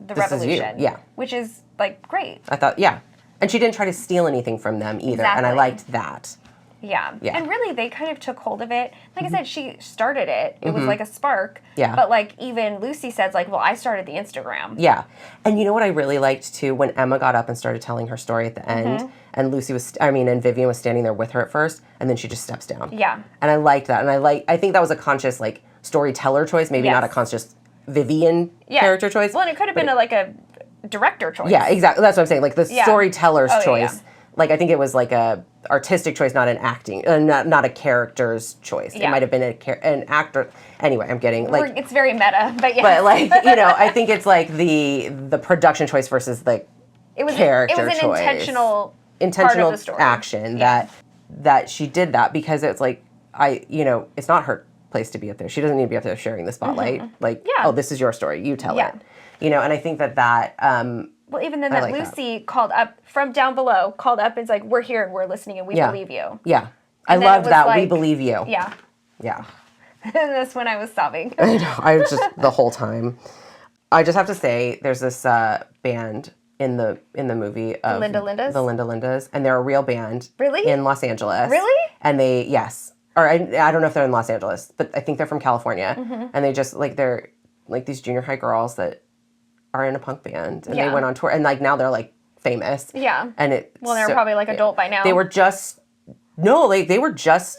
the this revolution. Is you. Yeah. Which is, like, great. I thought, yeah. And she didn't try to steal anything from them either. Exactly. And I liked that. Yeah. And really, they kind of took hold of it. Like I said, she started it. It Mm-hmm. was like a spark. Yeah. But, like, even Lucy says, like, well, I started the Instagram. Yeah. And you know what I really liked, too? When Emma got up and started telling her story at the end, and and Vivian was standing there with her at first, and then she just steps down. Yeah. And I liked that. And I think that was a conscious, like, storyteller choice, maybe not a conscious Vivian character choice. Well, and it could have been a director choice. Yeah, exactly. That's what I'm saying. Like, the storyteller's choice. Yeah. Like, I think it was like a artistic choice, not an acting, not a character's choice. Yeah. It might have been an actor. Anyway, I'm getting like it's very meta, but yeah. But like I think it's like the production choice versus the character choice. It was an intentional part of the story. Action that she did that because it's like it's not her place to be up there. She doesn't need to be up there sharing the spotlight. Like, oh, this is your story. You tell it. And I think that. Well, even then that Lucy called up from down below, called up and was like, we're here and we're listening and we believe you. Yeah. I love that. Like, we believe you. Yeah. Yeah. And that's when I was sobbing. I know. I was just the whole time. I just have to say, there's this band in the movie of the Linda Lindas? The Linda Lindas, and they're a real band. Really? In Los Angeles. Really? And they, yes. Or I don't know if they're in Los Angeles, but I think they're from California. Mm-hmm. And they just, like, they're like these junior high girls that are in a punk band, and they went on tour, and like now they're like famous. Yeah. And they're probably like adult by now. They were just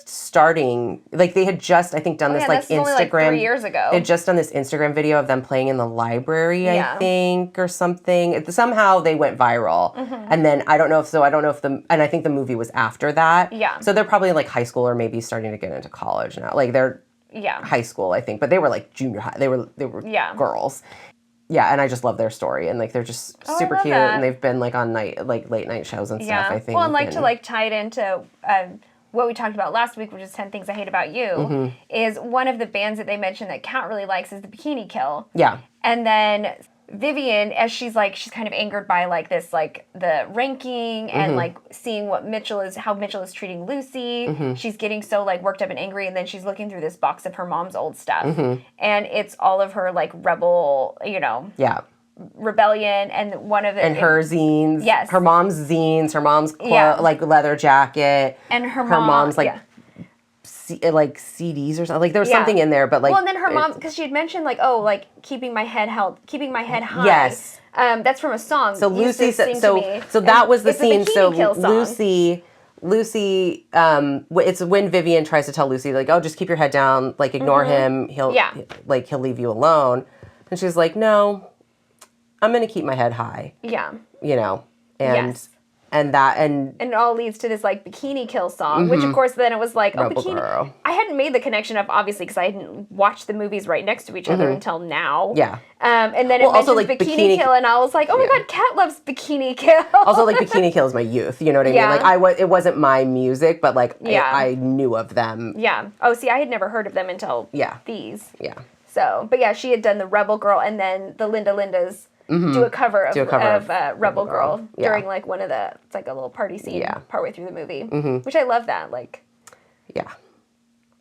starting. Like they had just, I think, done this like Instagram. Only like 3 years ago. They had just done this Instagram video of them playing in the library, I think, or something. Somehow they went viral, and then I don't know if and I think the movie was after that. Yeah. So they're probably like high school or maybe starting to get into college now. Like they're high school, I think, but they were like junior high. They were girls. Yeah, and I just love their story, and like they're just super cute, and they've been like on late night shows and stuff. I think. Well, and to like tie it into what we talked about last week, which is 10 Things I Hate About You, is one of the bands that they mentioned that Kat really likes is the Bikini Kill. Yeah, and then Vivian, as she's kind of angered by like this like the ranking and like seeing how Mitchell is treating Lucy. She's getting so like worked up and angry, and then she's looking through this box of her mom's old stuff, and it's all of her like rebel, rebellion, and one of it and her zines. Yes, her mom's zines, her mom's like leather jacket, and her mom's like. Like CDs or something. Like there was something in there, but like. Well, and then her mom, because she had mentioned like, keeping my head high. Yes. That's from a song. So Lucy said, so that was the scene. So Lucy, it's when Vivian tries to tell Lucy like, oh, just keep your head down, like ignore him. He'll leave you alone. And she's like, no, I'm going to keep my head high. Yeah. And it all leads to this like Bikini Kill song, which of course then it was like Bikini. Girl. I hadn't made the connection up obviously because I hadn't watched the movies right next to each other until now. Yeah. And then it mentions also, like, Bikini Kill, and I was like, oh my god, Kat loves Bikini Kill. Also, like Bikini Kill is my youth. You know what I mean? Like it wasn't my music, but like I knew of them. Yeah. Oh, see, I had never heard of them until these. Yeah. So, but she had done the Rebel Girl, and then the Linda Lindas. Do a cover of Rebel Girl during like one of it's like a little party scene partway through the movie, which I love that. Like, they're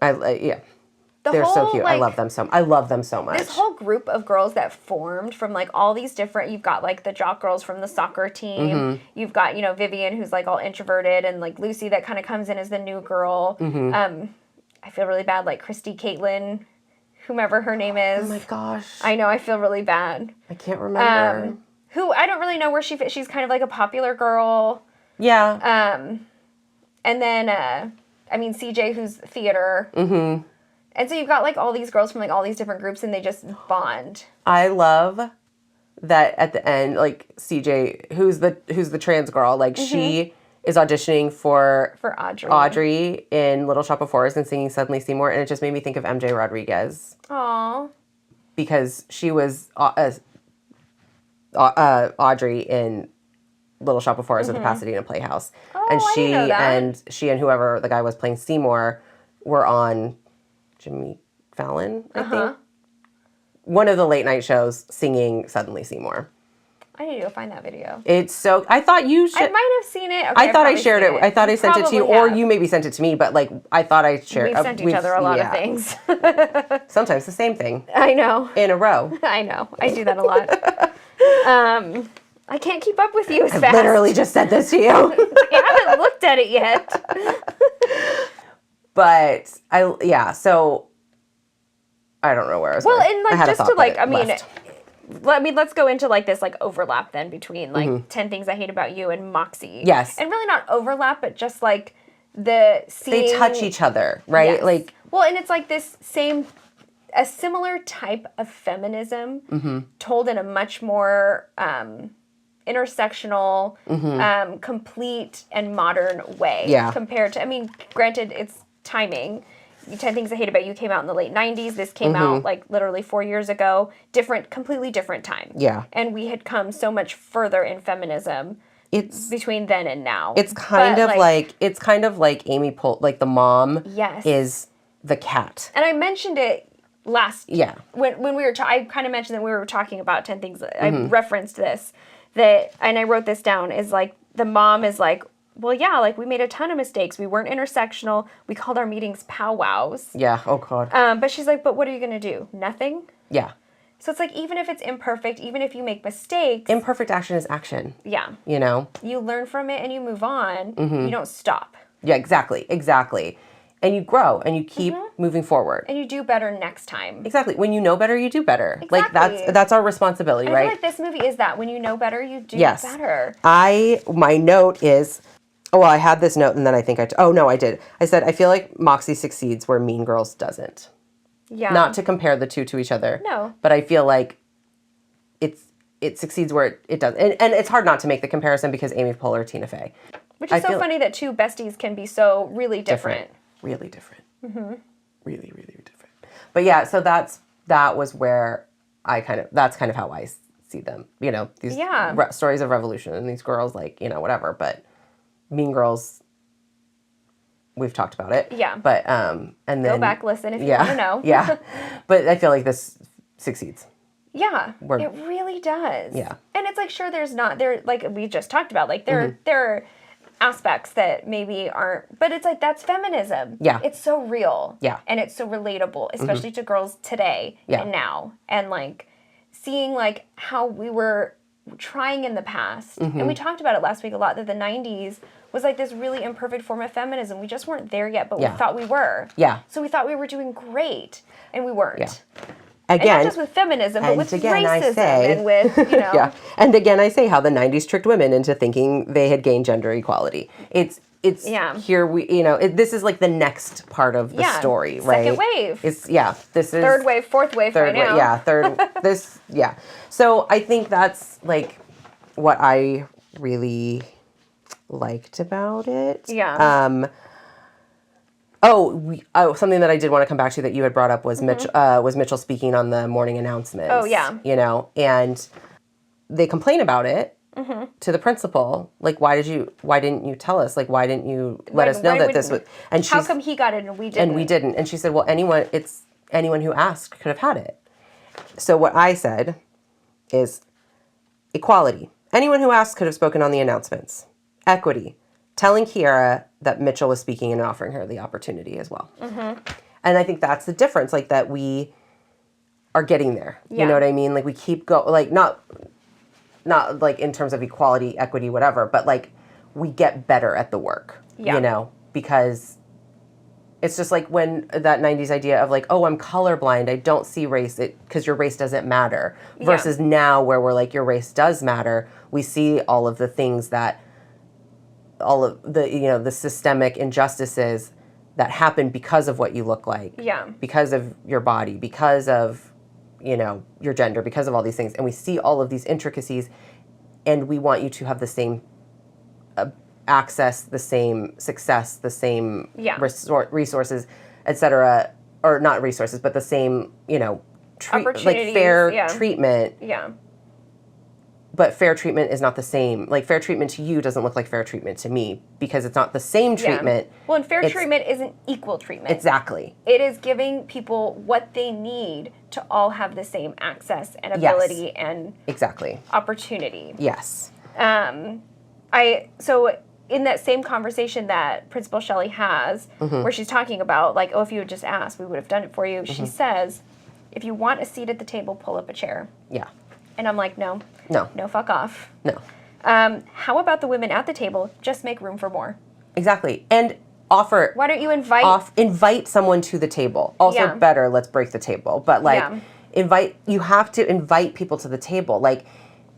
so cute. Like, I love them so much. This whole group of girls that formed from like all these different. You've got like the jock girls from the soccer team. You've got Vivian who's like all introverted, and like Lucy that kind of comes in as the new girl. I feel really bad. Like Christy, Caitlin. Whomever her name is. Oh my gosh. I know, I feel really bad. I can't remember. Who, I don't really know where she fits. She's kind of like a popular girl. Yeah. And then, CJ, who's theater. And so you've got like all these girls from like all these different groups, and they just bond. I love that at the end, like CJ, who's the trans girl, like she is auditioning for Audrey in Little Shop of Horrors and singing Suddenly Seymour, and it just made me think of MJ Rodriguez. Aww. Because she was Audrey in Little Shop of Horrors at the Pasadena Playhouse. Oh, and I didn't know that. she and whoever the guy was playing Seymour were on Jimmy Fallon, I think. One of the late night shows singing Suddenly Seymour. I need to go find that video. It's so... I thought you should... I might have seen it. Okay, I thought I shared it. I thought I sent it to you. Or you maybe sent it to me, but like I thought I shared... We've sent each other a lot of things. Sometimes the same thing. I know. In a row. I know. I do that a lot. I can't keep up with you as fast. I literally just said this to you. I haven't looked at it yet. But so I don't know where I was going. Well, and like just to like, I mean, let's go into like this like overlap then between like 10 Things I Hate About You and Moxie. Yes. And really not overlap, but just like they touch each other, right? Yes. Like, well, and it's like a similar type of feminism told in a much more intersectional, complete and modern way. Yeah. Compared to, I mean, granted, it's timing. 10 Things I Hate About You came out in the late 90s. This came out like literally 4 years ago. Completely different time. Yeah. And we had come so much further in feminism between then and now. It's kind of like Amy Poehler, like the mom is the cat. And I mentioned it when we were I kind of mentioned that we were talking about 10 Things. I referenced this and I wrote this down, is like the mom is like, well, yeah, like we made a ton of mistakes. We weren't intersectional. We called our meetings powwows. Yeah. Oh God. But she's like, but what are you going to do? Nothing? Yeah. So it's like, even if it's imperfect, even if you make mistakes. Imperfect action is action. Yeah. You know? You learn from it and you move on. You don't stop. Yeah, exactly. And you grow and you keep moving forward. And you do better next time. Exactly. When you know better, you do better. Exactly. Like that's our responsibility, right? I feel like this movie is that. When you know better, you do better. My note is, I had this note and then I think I did. I said, I feel like Moxie succeeds where Mean Girls doesn't. Yeah. Not to compare the two to each other. No. But I feel like it succeeds where it does. And it's hard not to make the comparison because Amy Poehler, Tina Fey. Which is so funny that two besties can be so really different. Really different. Really, really different. But yeah, so that was where that's kind of how I see them. You know, these stories of revolution and these girls, like, you know, whatever. But Mean Girls, we've talked about it. Yeah. But and then go back, listen if you want to know. Yeah. But I feel like this succeeds. Yeah, it really does. Yeah. And it's like, sure, like we just talked about, like there are aspects that maybe aren't, but it's like, that's feminism. Yeah. It's so real. Yeah. And it's so relatable, especially to girls today and now. And like seeing like how we were trying in the past. And we talked about it last week a lot, that the 90s was like this really imperfect form of feminism. We just weren't there yet, but we thought we were. Yeah. So we thought we were doing great, and we weren't. Yeah. Again, and not just with feminism, but with racism and with, you know. Yeah. And again, I say how the 90s tricked women into thinking they had gained gender equality. It's here we, you know, this is like the next part of the story, right? Second wave. This is third wave, fourth wave right now. Yeah, So I think that's like what I really liked about it. Yeah. Something that I did want to come back to that you had brought up was Mitchell speaking on the morning announcements. Oh, yeah. You know, and they complain about it to the principal. Like, why didn't you tell us? Like, why didn't you let us know that this was? And how come he got it and we didn't? And we didn't. And she said, well, anyone who asked could have had it. So what I said is equality. Anyone who asked could have spoken on the announcements. Equity. Telling Kiara that Mitchell was speaking and offering her the opportunity as well. And I think that's the difference, like that we are getting there. You know what I mean? Like we keep like not like in terms of equality, equity, whatever, but like we get better at the work, you know, because it's just like when that 90s idea of like, oh, I'm colorblind, I don't see race because your race doesn't matter, versus now where we're like, your race does matter. We see all of the things all of the, you know, the systemic injustices that happen because of what you look like. Yeah. Because of your body, because of, you know, your gender, because of all these things. And we see all of these intricacies, and we want you to have the same access, the same success, the same resources, etc. Or not resources, but the same, you know, like fair treatment. Yeah. But fair treatment is not the same. Like, fair treatment to you doesn't look like fair treatment to me because it's not the same treatment. Yeah. Well, and fair treatment isn't equal treatment. Exactly. It is giving people what they need to all have the same access and ability and opportunity. Yes. So in that same conversation that Principal Shelley has, where she's talking about, like, oh, if you had just asked, we would have done it for you. She says, if you want a seat at the table, pull up a chair. Yeah. And I'm like, no. No. No, fuck off. No. How about the women at the table? Just make room for more. Exactly. And offer. Why don't you invite someone to the table? Also better, let's break the table. But like you have to invite people to the table. Like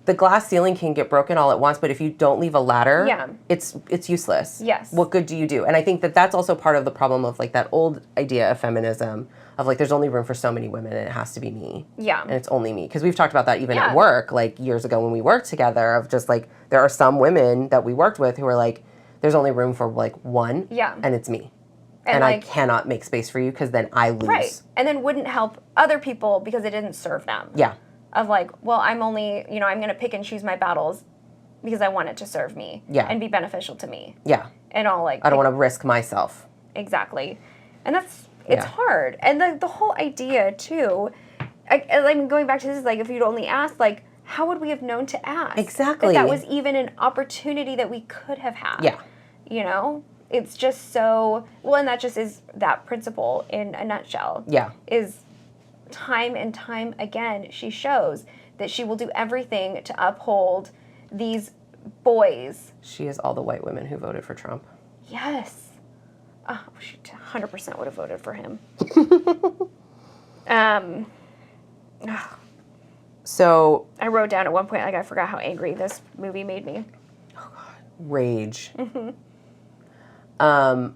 the glass ceiling can get broken all at once, but if you don't leave a ladder, it's useless. Yes. What good do you do? And I think that that's also part of the problem of like that old idea of feminism of like there's only room for so many women and it has to be me. Yeah. And it's only me. Because we've talked about that even at work, like years ago when we worked together, of just like there are some women that we worked with who are like, there's only room for like one, and it's me. And like, I cannot make space for you because then I lose. Right. And then wouldn't help other people because it didn't serve them. Yeah. Of like, well, I'm only, I'm going to pick and choose my battles because I want it to serve me. Yeah. And be beneficial to me. Yeah. And all like. I don't want to risk myself. Exactly. And it's hard. And the whole idea too, I mean, going back to this, is like, if you'd only asked, like, how would we have known to ask? Exactly. That was even an opportunity that we could have had. Yeah. It's just so, well, and that just is that principle in a nutshell. Yeah. Is time and time again, she shows that she will do everything to uphold these boys. She is all the white women who voted for Trump. Yes. Oh, she 100% would have voted for him. So I wrote down at one point, like, I forgot how angry this movie made me. Oh, God. Rage. Mm-hmm. A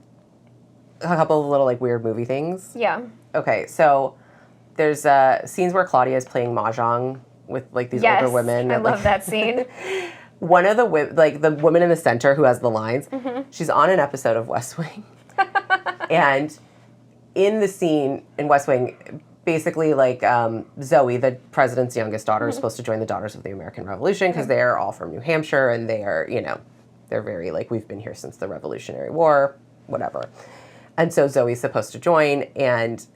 couple of little, like, weird movie things. Yeah. Okay, so there's scenes where Claudia is playing mahjong with, like, these older women. I love that scene. One of the woman in the center who has the lines, she's on an episode of West Wing. And in the scene in West Wing, basically, like, Zoe, the president's youngest daughter, is supposed to join the Daughters of the American Revolution because they are all from New Hampshire and they are, they're very, like, we've been here since the Revolutionary War, whatever. And so Zoe's supposed to join, and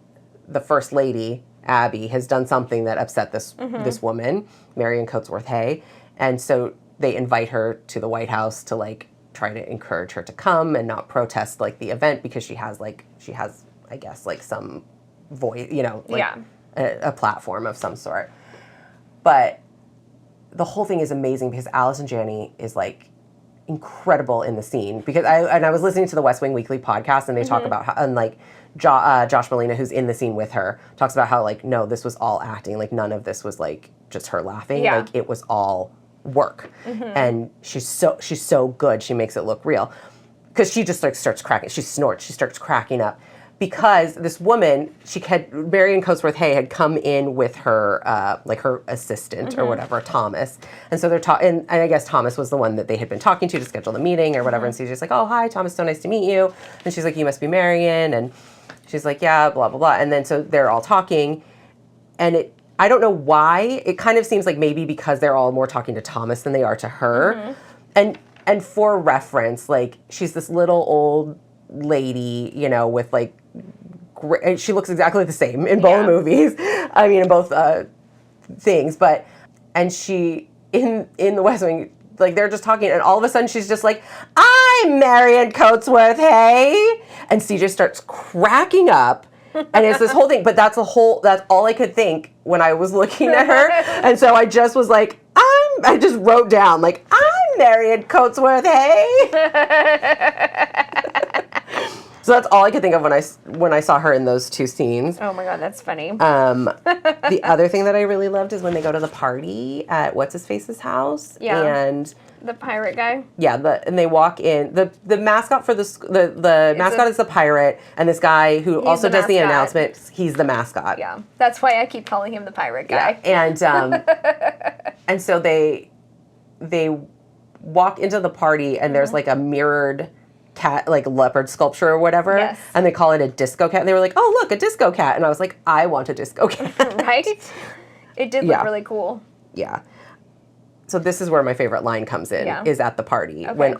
the First Lady, Abby, has done something that upset this woman, Marion Coatsworth Hay, and so they invite her to the White House to, like, try to encourage her to come and not protest, like, the event because she has, I guess, like, some voice, a platform of some sort. But the whole thing is amazing because Allison Janney is, like, incredible in the scene because I was listening to the West Wing Weekly podcast and they talk about how, and like Josh Malina, who's in the scene with her, talks about how, like, no, this was all acting, like none of this was like just her laughing, like it was all work, and she's so good, she makes it look real because she just, like, starts cracking, she snorts, she starts cracking up because this woman, Marion Coatsworth Hay had come in with her, like her assistant or whatever, Thomas. And so they're and I guess Thomas was the one that they had been talking to schedule the meeting or whatever. And so she's just like, oh, hi, Thomas, so nice to meet you. And she's like, you must be Marion. And she's like, yeah, blah, blah, blah. And then so they're all talking. And I don't know why. It kind of seems like maybe because they're all more talking to Thomas than they are to her. And for reference, like, she's this little old lady, with, like, she looks exactly the same in both movies. I mean, in both things. But, and she, in the West Wing, like, they're just talking, and all of a sudden she's just like, I'm Marion Coatsworth Hay. And CJ starts cracking up. And it's this whole thing. But that's all I could think when I was looking at her. And so I just was like, I just wrote down, like, I'm Marion Coatsworth Hay. So that's all I could think of when I saw her in those two scenes. Oh my God, that's funny. The other thing that I really loved is when they go to the party at What's-His-Face's house. Yeah. And the pirate guy. Yeah, and they walk in. The mascot for the mascot is the pirate, and this guy who also does the announcement, he's the mascot. Yeah, that's why I keep calling him the pirate guy. Yeah. And so they walk into the party, and there's, like, a mirrored cat, like, leopard sculpture or whatever. Yes. And they call it a disco cat. And they were like, oh, look, a disco cat. And I was like, I want a disco cat. Right? It did look really cool. Yeah. So this is where my favorite line comes in, is at the party. Okay. When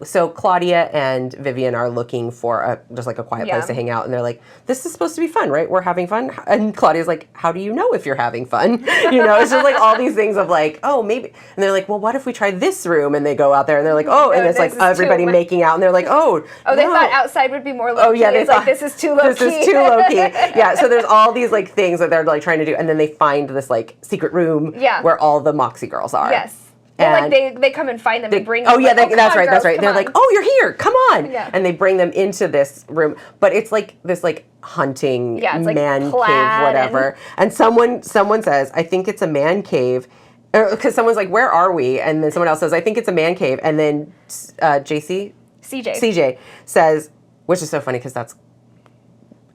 so Claudia and Vivian are looking for just like a quiet place to hang out, and they're like, this is supposed to be fun, right? We're having fun. And Claudia's like, how do you know if you're having fun? You know, it's just like all these things of like, oh, maybe. And they're like, well, what if we try this room? And they go out there and they're like, oh, and it's like everybody making out, and they're like, oh, they thought outside would be more low key. It's like, this is too low key. This is too low key. Yeah, so there's all these like things that they're like trying to do, and then they find this like secret room where all the Moxie girls are. Yes. Well, like they come and find them and bring them. Oh yeah, like, that's right. Girls, They're like, oh, you're here. Come on. Yeah. And they bring them into this room, but it's like this like hunting it's like man cave, whatever. And someone says, I think it's a man cave, because someone's like, where are we? And then someone else says, I think it's a man cave. And then CJ says, which is so funny because that's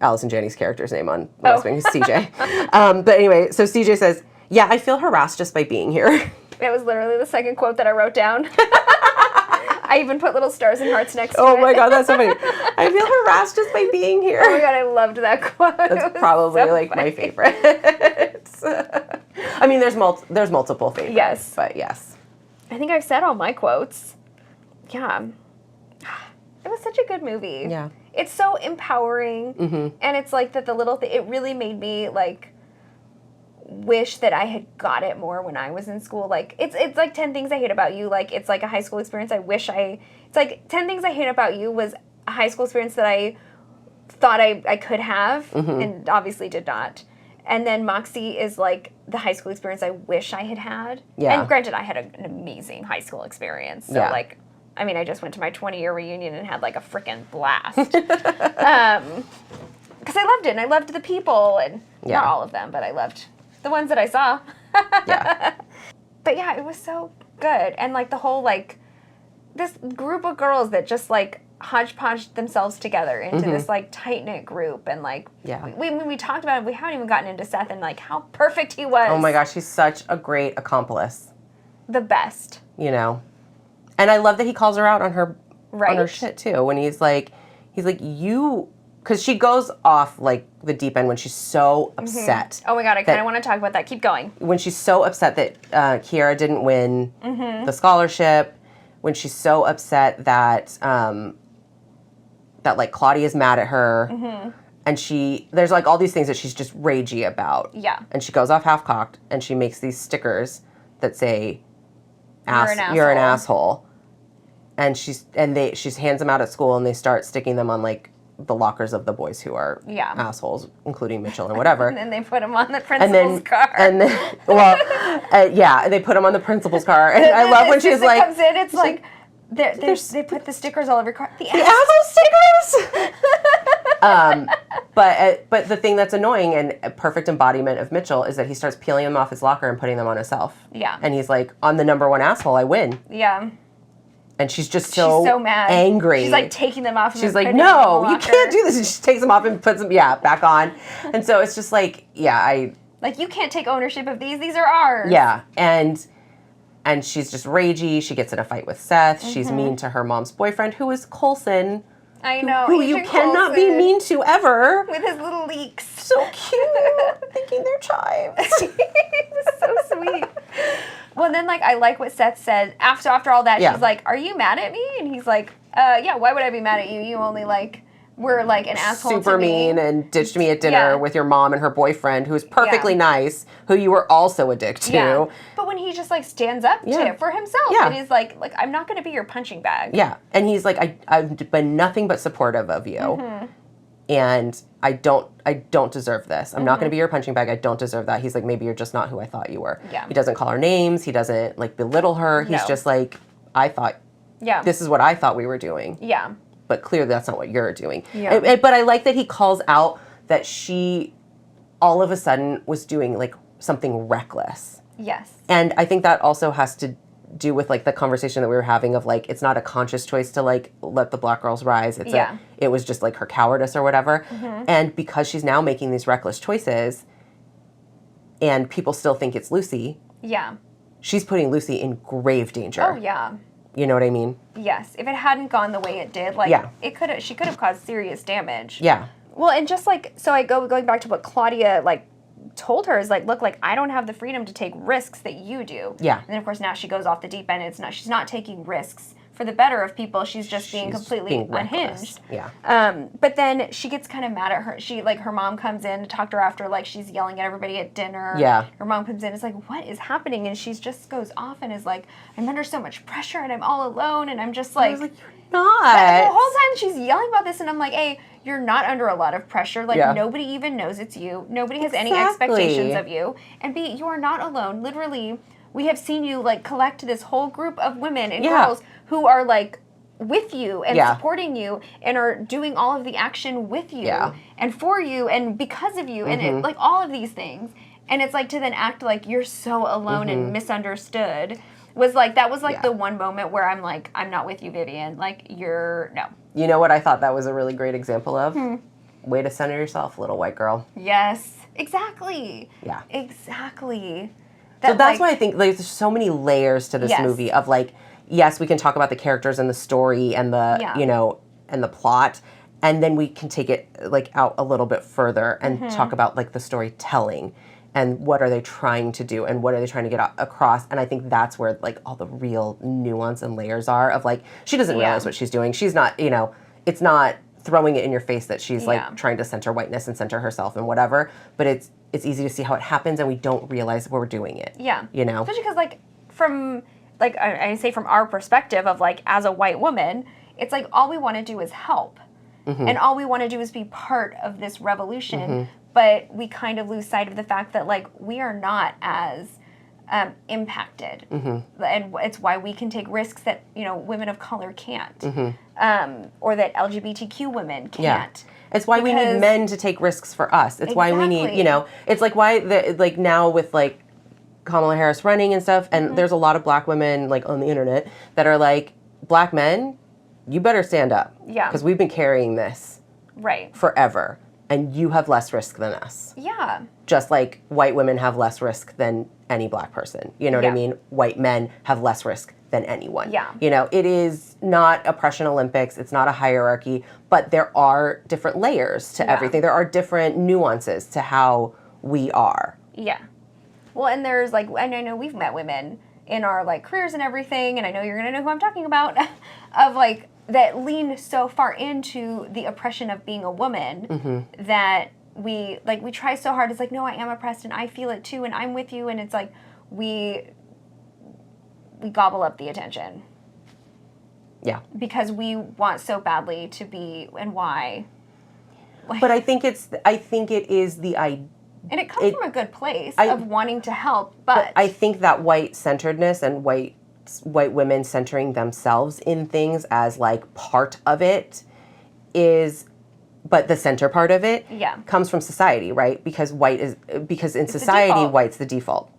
Allison Janney's character's name on West Wing, CJ. But anyway, so CJ says, yeah, I feel harassed just by being here. That was literally the second quote that I wrote down. I even put little stars and hearts next to it. Oh my God, that's so funny. I feel harassed just by being here. Oh my God, I loved that quote. That's probably so like my favorite. I mean, there's multiple favorites. Yes. But yes. I think I've said all my quotes. Yeah. It was such a good movie. Yeah. It's so empowering. Mm-hmm. And it's like that the little thing, it really made me like wish that I had got it more when I was in school. Like it's like 10 Things I Hate About You. Like it's like a high school experience. It's like 10 Things I Hate About You was a high school experience that I thought I could have and obviously did not. And then Moxie is like the high school experience I wish I had had. Yeah. And granted, I had an amazing high school experience. So like, I mean, I just went to my 20-year reunion and had like a freaking blast. Because I loved it and I loved the people and not all of them, but I loved the ones that I saw. But yeah, it was so good. And like the whole like this group of girls that just like hodgepodge themselves together into this like tight-knit group, and like we talked about it, we haven't even gotten into Seth and like how perfect he was. Oh my gosh, he's such a great accomplice. The best. You know. And I love that he calls her out on her on her shit too, when he's like you, because she goes off like the deep end when she's so upset. Oh my God, I kind of want to talk about that. Keep going. When she's so upset that Kiara didn't win the scholarship, when she's so upset that that like Claudia's mad at her, and there's like all these things that she's just ragey about. Yeah. And she goes off half-cocked and she makes these stickers that say, You're an asshole. And she hands them out at school, and they start sticking them on like the lockers of the boys who are assholes, including Mitchell and whatever. And then they put them on the principal's car. And then, they put them on the principal's car. And I love when she's like, comes in, it's like they put the stickers all over your car. The asshole stickers. But the thing that's annoying and a perfect embodiment of Mitchell is that he starts peeling them off his locker and putting them on himself. Yeah. And he's like, I'm the number one asshole, I win. Yeah. And she's just so mad. Angry. She's like taking them off. She's like, no, you can't do this. And she takes them off and puts them, back on. And so it's just like, like, you can't take ownership of these. These are ours. Yeah. And she's just ragey. She gets in a fight with Seth. She's mean to her mom's boyfriend, who is Coulson. I know. Who you cannot be mean to ever. With his little leaks. So cute. Thinking they're chives. So sweet. Well, then, like, I like what Seth said. After all that, she's like, are you mad at me? And he's like, yeah, why would I be mad at you? You only, like, were, like, an asshole super to me. mean and ditched me at dinner with your mom and her boyfriend, who's perfectly nice, who you were also a dick to. Yeah. But when he just, like, stands up to for himself, and he's like, I'm not going to be your punching bag. Yeah. And he's like, I've been nothing but supportive of you. And I don't deserve this. I'm not going to be your punching bag. I don't deserve that. He's like, maybe you're just not who I thought you were. Yeah. He doesn't call her names. He doesn't, like, belittle her. He's just like, this is what I thought we were doing. Yeah. But clearly that's not what you're doing. Yeah. But I like that he calls out that she all of a sudden was doing, like, something reckless. Yes. And I think that also has to do with like the conversation that we were having of like, it's not a conscious choice to like let the black girls rise. It was just like her cowardice or whatever. And because she's now making these reckless choices and people still think it's Lucy. Yeah. She's putting Lucy in grave danger. Oh yeah. You know what I mean? Yes. If it hadn't gone the way it did, like she could have caused serious damage. Yeah. Well, and just like, so going back to what Claudia like told her is like, look, like I don't have the freedom to take risks that you do. Yeah. And then of course now she goes off the deep end. She's not taking risks for the better of people. She's just being completely unhinged. Yeah. But then she gets kind of mad at her. Her mom comes in to talk to her after, like, she's yelling at everybody at dinner. Yeah. Her mom comes in and is like, what is happening? And she just goes off and is like, I'm under so much pressure and I'm all alone. And I'm just like, I was like, you're not. But the whole time she's yelling about this and I'm like, hey, you're not under a lot of pressure. Like, nobody even knows it's you. Nobody has any expectations of you. And B, you are not alone. Literally, we have seen you, like, collect this whole group of women and girls who are, like, with you and supporting you and are doing all of the action with you and for you and because of you and like all of these things. And it's like to then act like you're so alone and misunderstood was like, that was like the one moment where I'm like, I'm not with you, Vivian. Like, no. You know what I thought that was a really great example of? Way to center yourself, little white girl. Yes, exactly. Yeah. Exactly. So that's why I think like, there's so many layers to this movie of like, yes, we can talk about the characters and the story and the, you know, and the plot. And then we can take it like out a little bit further and talk about like the storytelling and what are they trying to do and what are they trying to get across. And I think that's where like all the real nuance and layers are of like, she doesn't realize what she's doing. She's not, you know, it's not throwing it in your face that she's like trying to center whiteness and center herself and whatever. But it's easy to see how it happens and we don't realize we're doing it. Yeah. You know? Especially because like from, like I say from our perspective of like as a white woman, it's like all we want to do is help. And all we want to do is be part of this revolution. But we kind of lose sight of the fact that like we are not as impacted. And it's why we can take risks that, you know, women of color can't. Or that LGBTQ women can't. It's why we need men to take risks for us. It's why we need, you know, it's like why like now with like Kamala Harris running and stuff, and there's a lot of black women like on the internet that are like, black men, you better stand up. Yeah. Because we've been carrying this forever. And you have less risk than us. Yeah. Just like white women have less risk than any black person. You know what I mean? White men have less risk than anyone. Yeah. You know, it is not oppression Olympics. It's not a hierarchy. But there are different layers to everything. There are different nuances to how we are. Yeah. Well, and there's like, and I know we've met women in our like careers and everything, and I know you're going to know who I'm talking about, of like, that lean so far into the oppression of being a woman that we try so hard. It's like, no, I am oppressed and I feel it too and I'm with you. And it's like, we gobble up the attention. Yeah. Because we want so badly to be, and why. Like, but I think it is the idea. And it comes from a good place of wanting to help, but I think that white-centeredness and white women centering themselves in things as like part of it is, but the center part of it comes from society, right? Because in society, white's the default,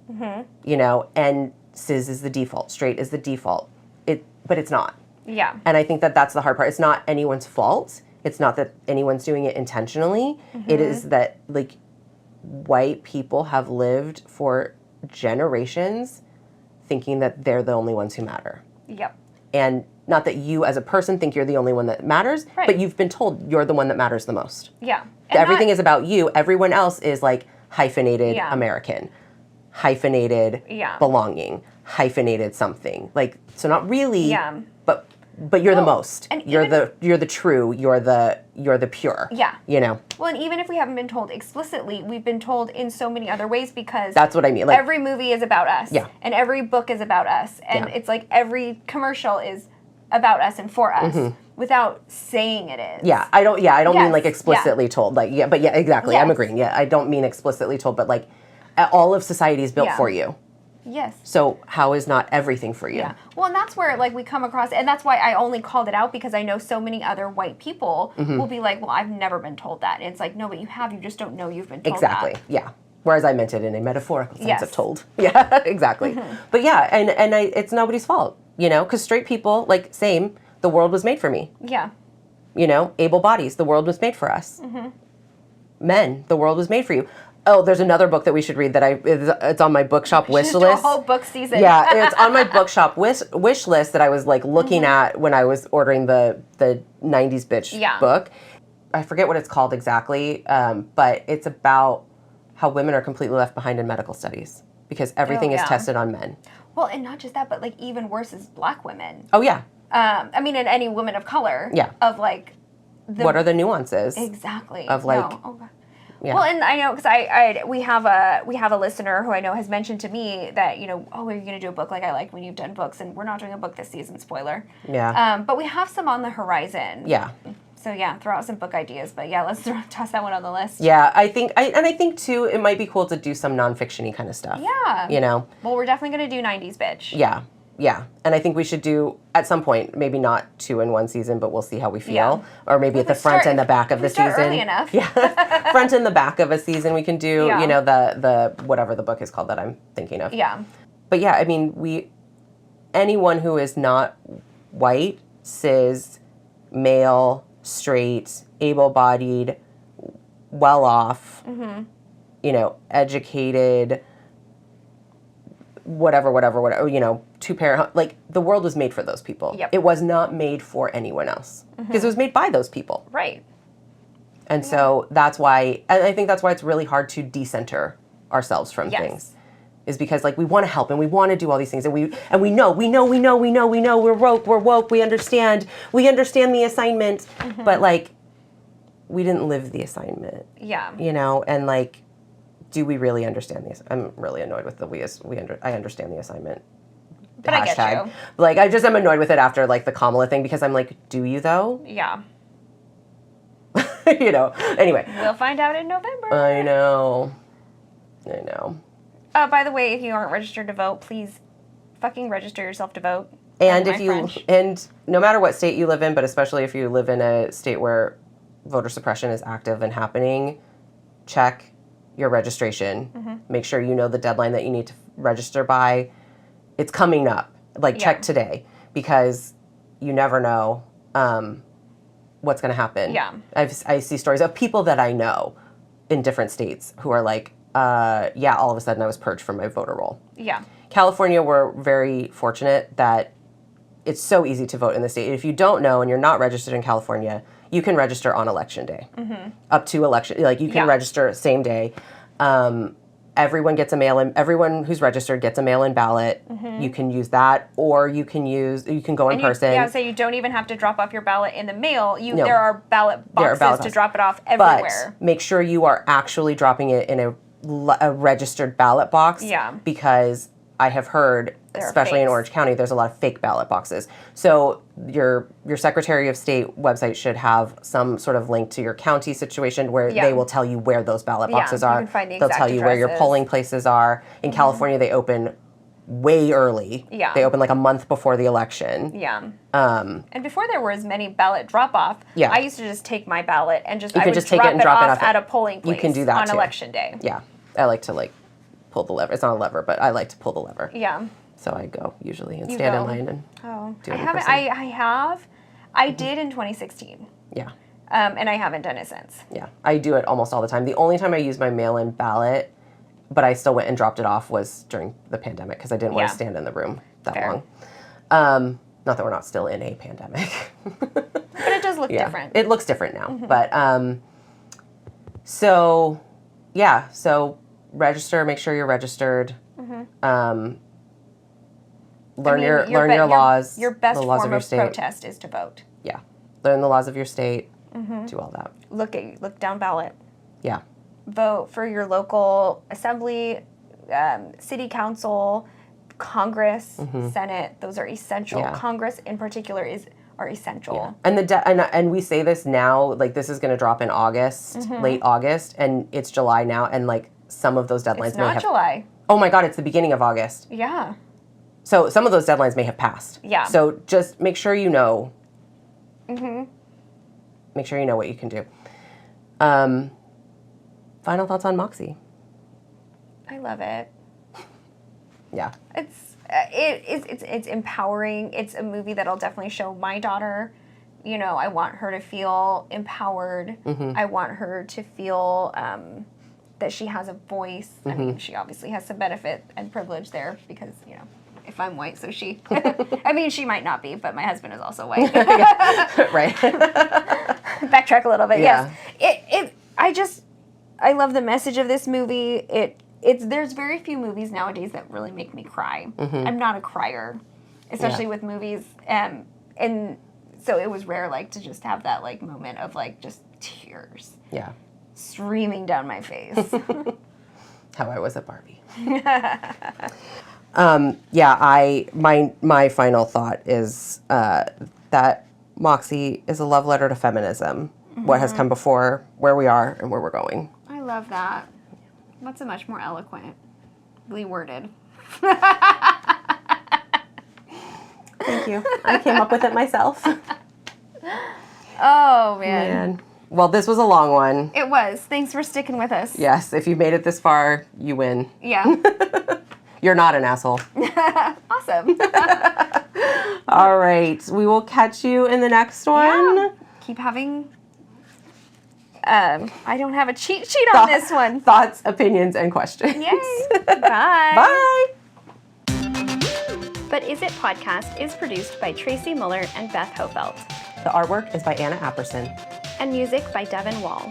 you know, and cis is the default, straight is the default. But it's not. Yeah. And I think that that's the hard part. It's not anyone's fault. It's not that anyone's doing it intentionally. It is that like white people have lived for generations thinking that they're the only ones who matter. Yep. And not that you as a person think you're the only one that matters, but you've been told you're the one that matters the most. Yeah. And everything is about you. Everyone else is like hyphenated American, hyphenated belonging, hyphenated something. Like, so not really, but you're the most. And you're the true, you're the pure. Yeah. You know? Well, and even if we haven't been told explicitly, we've been told in so many other ways because that's what I mean. Like, every movie is about us. Yeah. And every book is about us. And it's like every commercial is about us and for us without saying it is. Yeah. I don't mean like explicitly told. Like, but exactly. Yes. I'm agreeing. Yeah. I don't mean explicitly told, but like all of society is built for you. Yes. So how is not everything for you? Yeah. Well, and that's where like we come across, and that's why I only called it out because I know so many other white people will be like, well, I've never been told that. And it's like, no, but you have. You just don't know you've been told that. Exactly. Yeah. Whereas I meant it in a metaphorical sense of told. Yeah, exactly. But yeah, and it's nobody's fault, you know, because straight people, like, same, the world was made for me. Yeah. You know, able bodies, the world was made for us. Men, the world was made for you. Oh, there's another book that we should read that it's on my bookshop wish list. A whole book season. Yeah, it's on my bookshop wish list that I was like looking at when I was ordering the 90s Bitch book. I forget what it's called exactly, but it's about how women are completely left behind in medical studies because everything is tested on men. Well, and not just that, but like even worse is black women. Oh yeah. I mean, and any woman of color. Yeah. Of like, what are the nuances? Exactly. Of like. No. Oh, God. Yeah. Well, and I know because we have a listener who I know has mentioned to me that, you know, oh, are you going to do a book like I like when you've done books, and we're not doing a book this season, spoiler. Yeah. But we have some on the horizon. Yeah. So yeah, throw out some book ideas, but yeah, let's toss that one on the list. Yeah, I think too, it might be cool to do some nonfiction-y kind of stuff. Yeah. You know. Well, we're definitely gonna do 90s bitch. Yeah, yeah, and I think we should do at some point, maybe not 2 in one season, but we'll see how we feel, or maybe at the front and the back of the season. Early enough. Yeah, front and the back of a season we can do. You know, the whatever the book is called that I'm thinking of. Yeah. But yeah, I mean, anyone who is not white, cis, male, straight, able-bodied, well-off, you know, educated, whatever, you know, two-parent, like, the world was made for those people. Yep. It was not made for anyone else. Because it was made by those people. Right. And so that's why, and I think that's why it's really hard to decenter ourselves from things. Is because like we want to help and we want to do all these things and we know we're woke, we understand the assignment, but like we didn't live the assignment. Yeah. You know, and like, do we really understand this? I'm really annoyed with the I understand the assignment. But hashtag. I get you. Like I just am annoyed with it after like the Kamala thing because I'm like, do you though? Yeah. You know. Anyway. We'll find out in November. I know. By the way, if you aren't registered to vote, please fucking register yourself to vote. And and no matter what state you live in, but especially if you live in a state where voter suppression is active and happening, check your registration. Make sure you know the deadline that you need to register by. It's coming up. Like check today because you never know what's going to happen. Yeah. I see stories of people that I know in different states who are like, all of a sudden I was purged from my voter roll. Yeah. California, we're very fortunate that it's so easy to vote in the state. If you don't know and you're not registered in California, you can register on election day. Up to election, like you can register same day. Everyone gets a mail-in. Everyone who's registered gets a mail-in ballot. You can use that, or you can go in person. Yeah, so you don't even have to drop off your ballot in the mail. There are ballot boxes to drop it off everywhere. But make sure you are actually dropping it in a registered ballot box. Yeah. Because I have heard, especially in Orange County, there's a lot of fake ballot boxes. So your Secretary of State website should have some sort of link to your county situation where they will tell you where those ballot boxes are. You can find the They'll exact tell you where your addresses. polling places are. In California, they open way early. Yeah. They open like a month before the election. Yeah. And before there were as many ballot drop-off, I used to just take my ballot and take it and drop it off at a polling place you can do that on too. election day. Yeah. I like to pull the lever. It's not a lever, but I like to pull the lever. Yeah. So I go usually and stand in line and do it in person. I did in 2016. Yeah. And I haven't done it since. Yeah. I do it almost all the time. The only time I used my mail-in ballot, but I still went and dropped it off, was during the pandemic because I didn't want to stand in the room that long. Not that we're not still in a pandemic. But it does look different. It looks different now. But so register, make sure you're registered. Learn your laws. Your best the laws form of, your of state. protest is to vote. Yeah. Learn the laws of your state. Do all that. Look down ballot. Yeah. Vote for your local assembly, city council, Congress, Senate. Those are essential. Yeah. Congress in particular are essential. Yeah. And we say this now, like this is going to drop in August, late August, and it's July now, and like some of those deadlines It's not July. Oh my God, it's the beginning of August. Yeah. So some of those deadlines may have passed. Yeah. So just make sure you know. Make sure you know what you can do. Final thoughts on Moxie? I love it. Yeah. It's empowering. It's a movie that'll definitely show my daughter. You know, I want her to feel empowered. I want her to feel that she has a voice. I mean, she obviously has some benefit and privilege there because, you know, if I'm white, so she... I mean, she might not be, but my husband is also white. Right. Backtrack a little bit, yes. I love the message of this movie. There's very few movies nowadays that really make me cry. Mm-hmm. I'm not a crier, especially with movies. And so it was rare, like, to just have that, like, moment of, like, just tears. Yeah. Streaming down my face. How I was at Barbie. My final thought is that Moxie is a love letter to feminism. Mm-hmm. What has come before, where we are, and where we're going. I love that. That's a much more eloquently worded. Thank you. I came up with it myself. Oh, man. Well, this was a long one. It was. Thanks for sticking with us. Yes, if you made it this far, you win. Yeah. You're not an asshole. Awesome. All right. We will catch you in the next one. Yeah. Keep having... I don't have a cheat sheet on this one. Thoughts, opinions, and questions. Yay. Bye. Bye. But Is It Podcast is produced by Traci, Mueller, and Beth Hofeldt. The artwork is by Anna Apperson. And music by Devin Wall.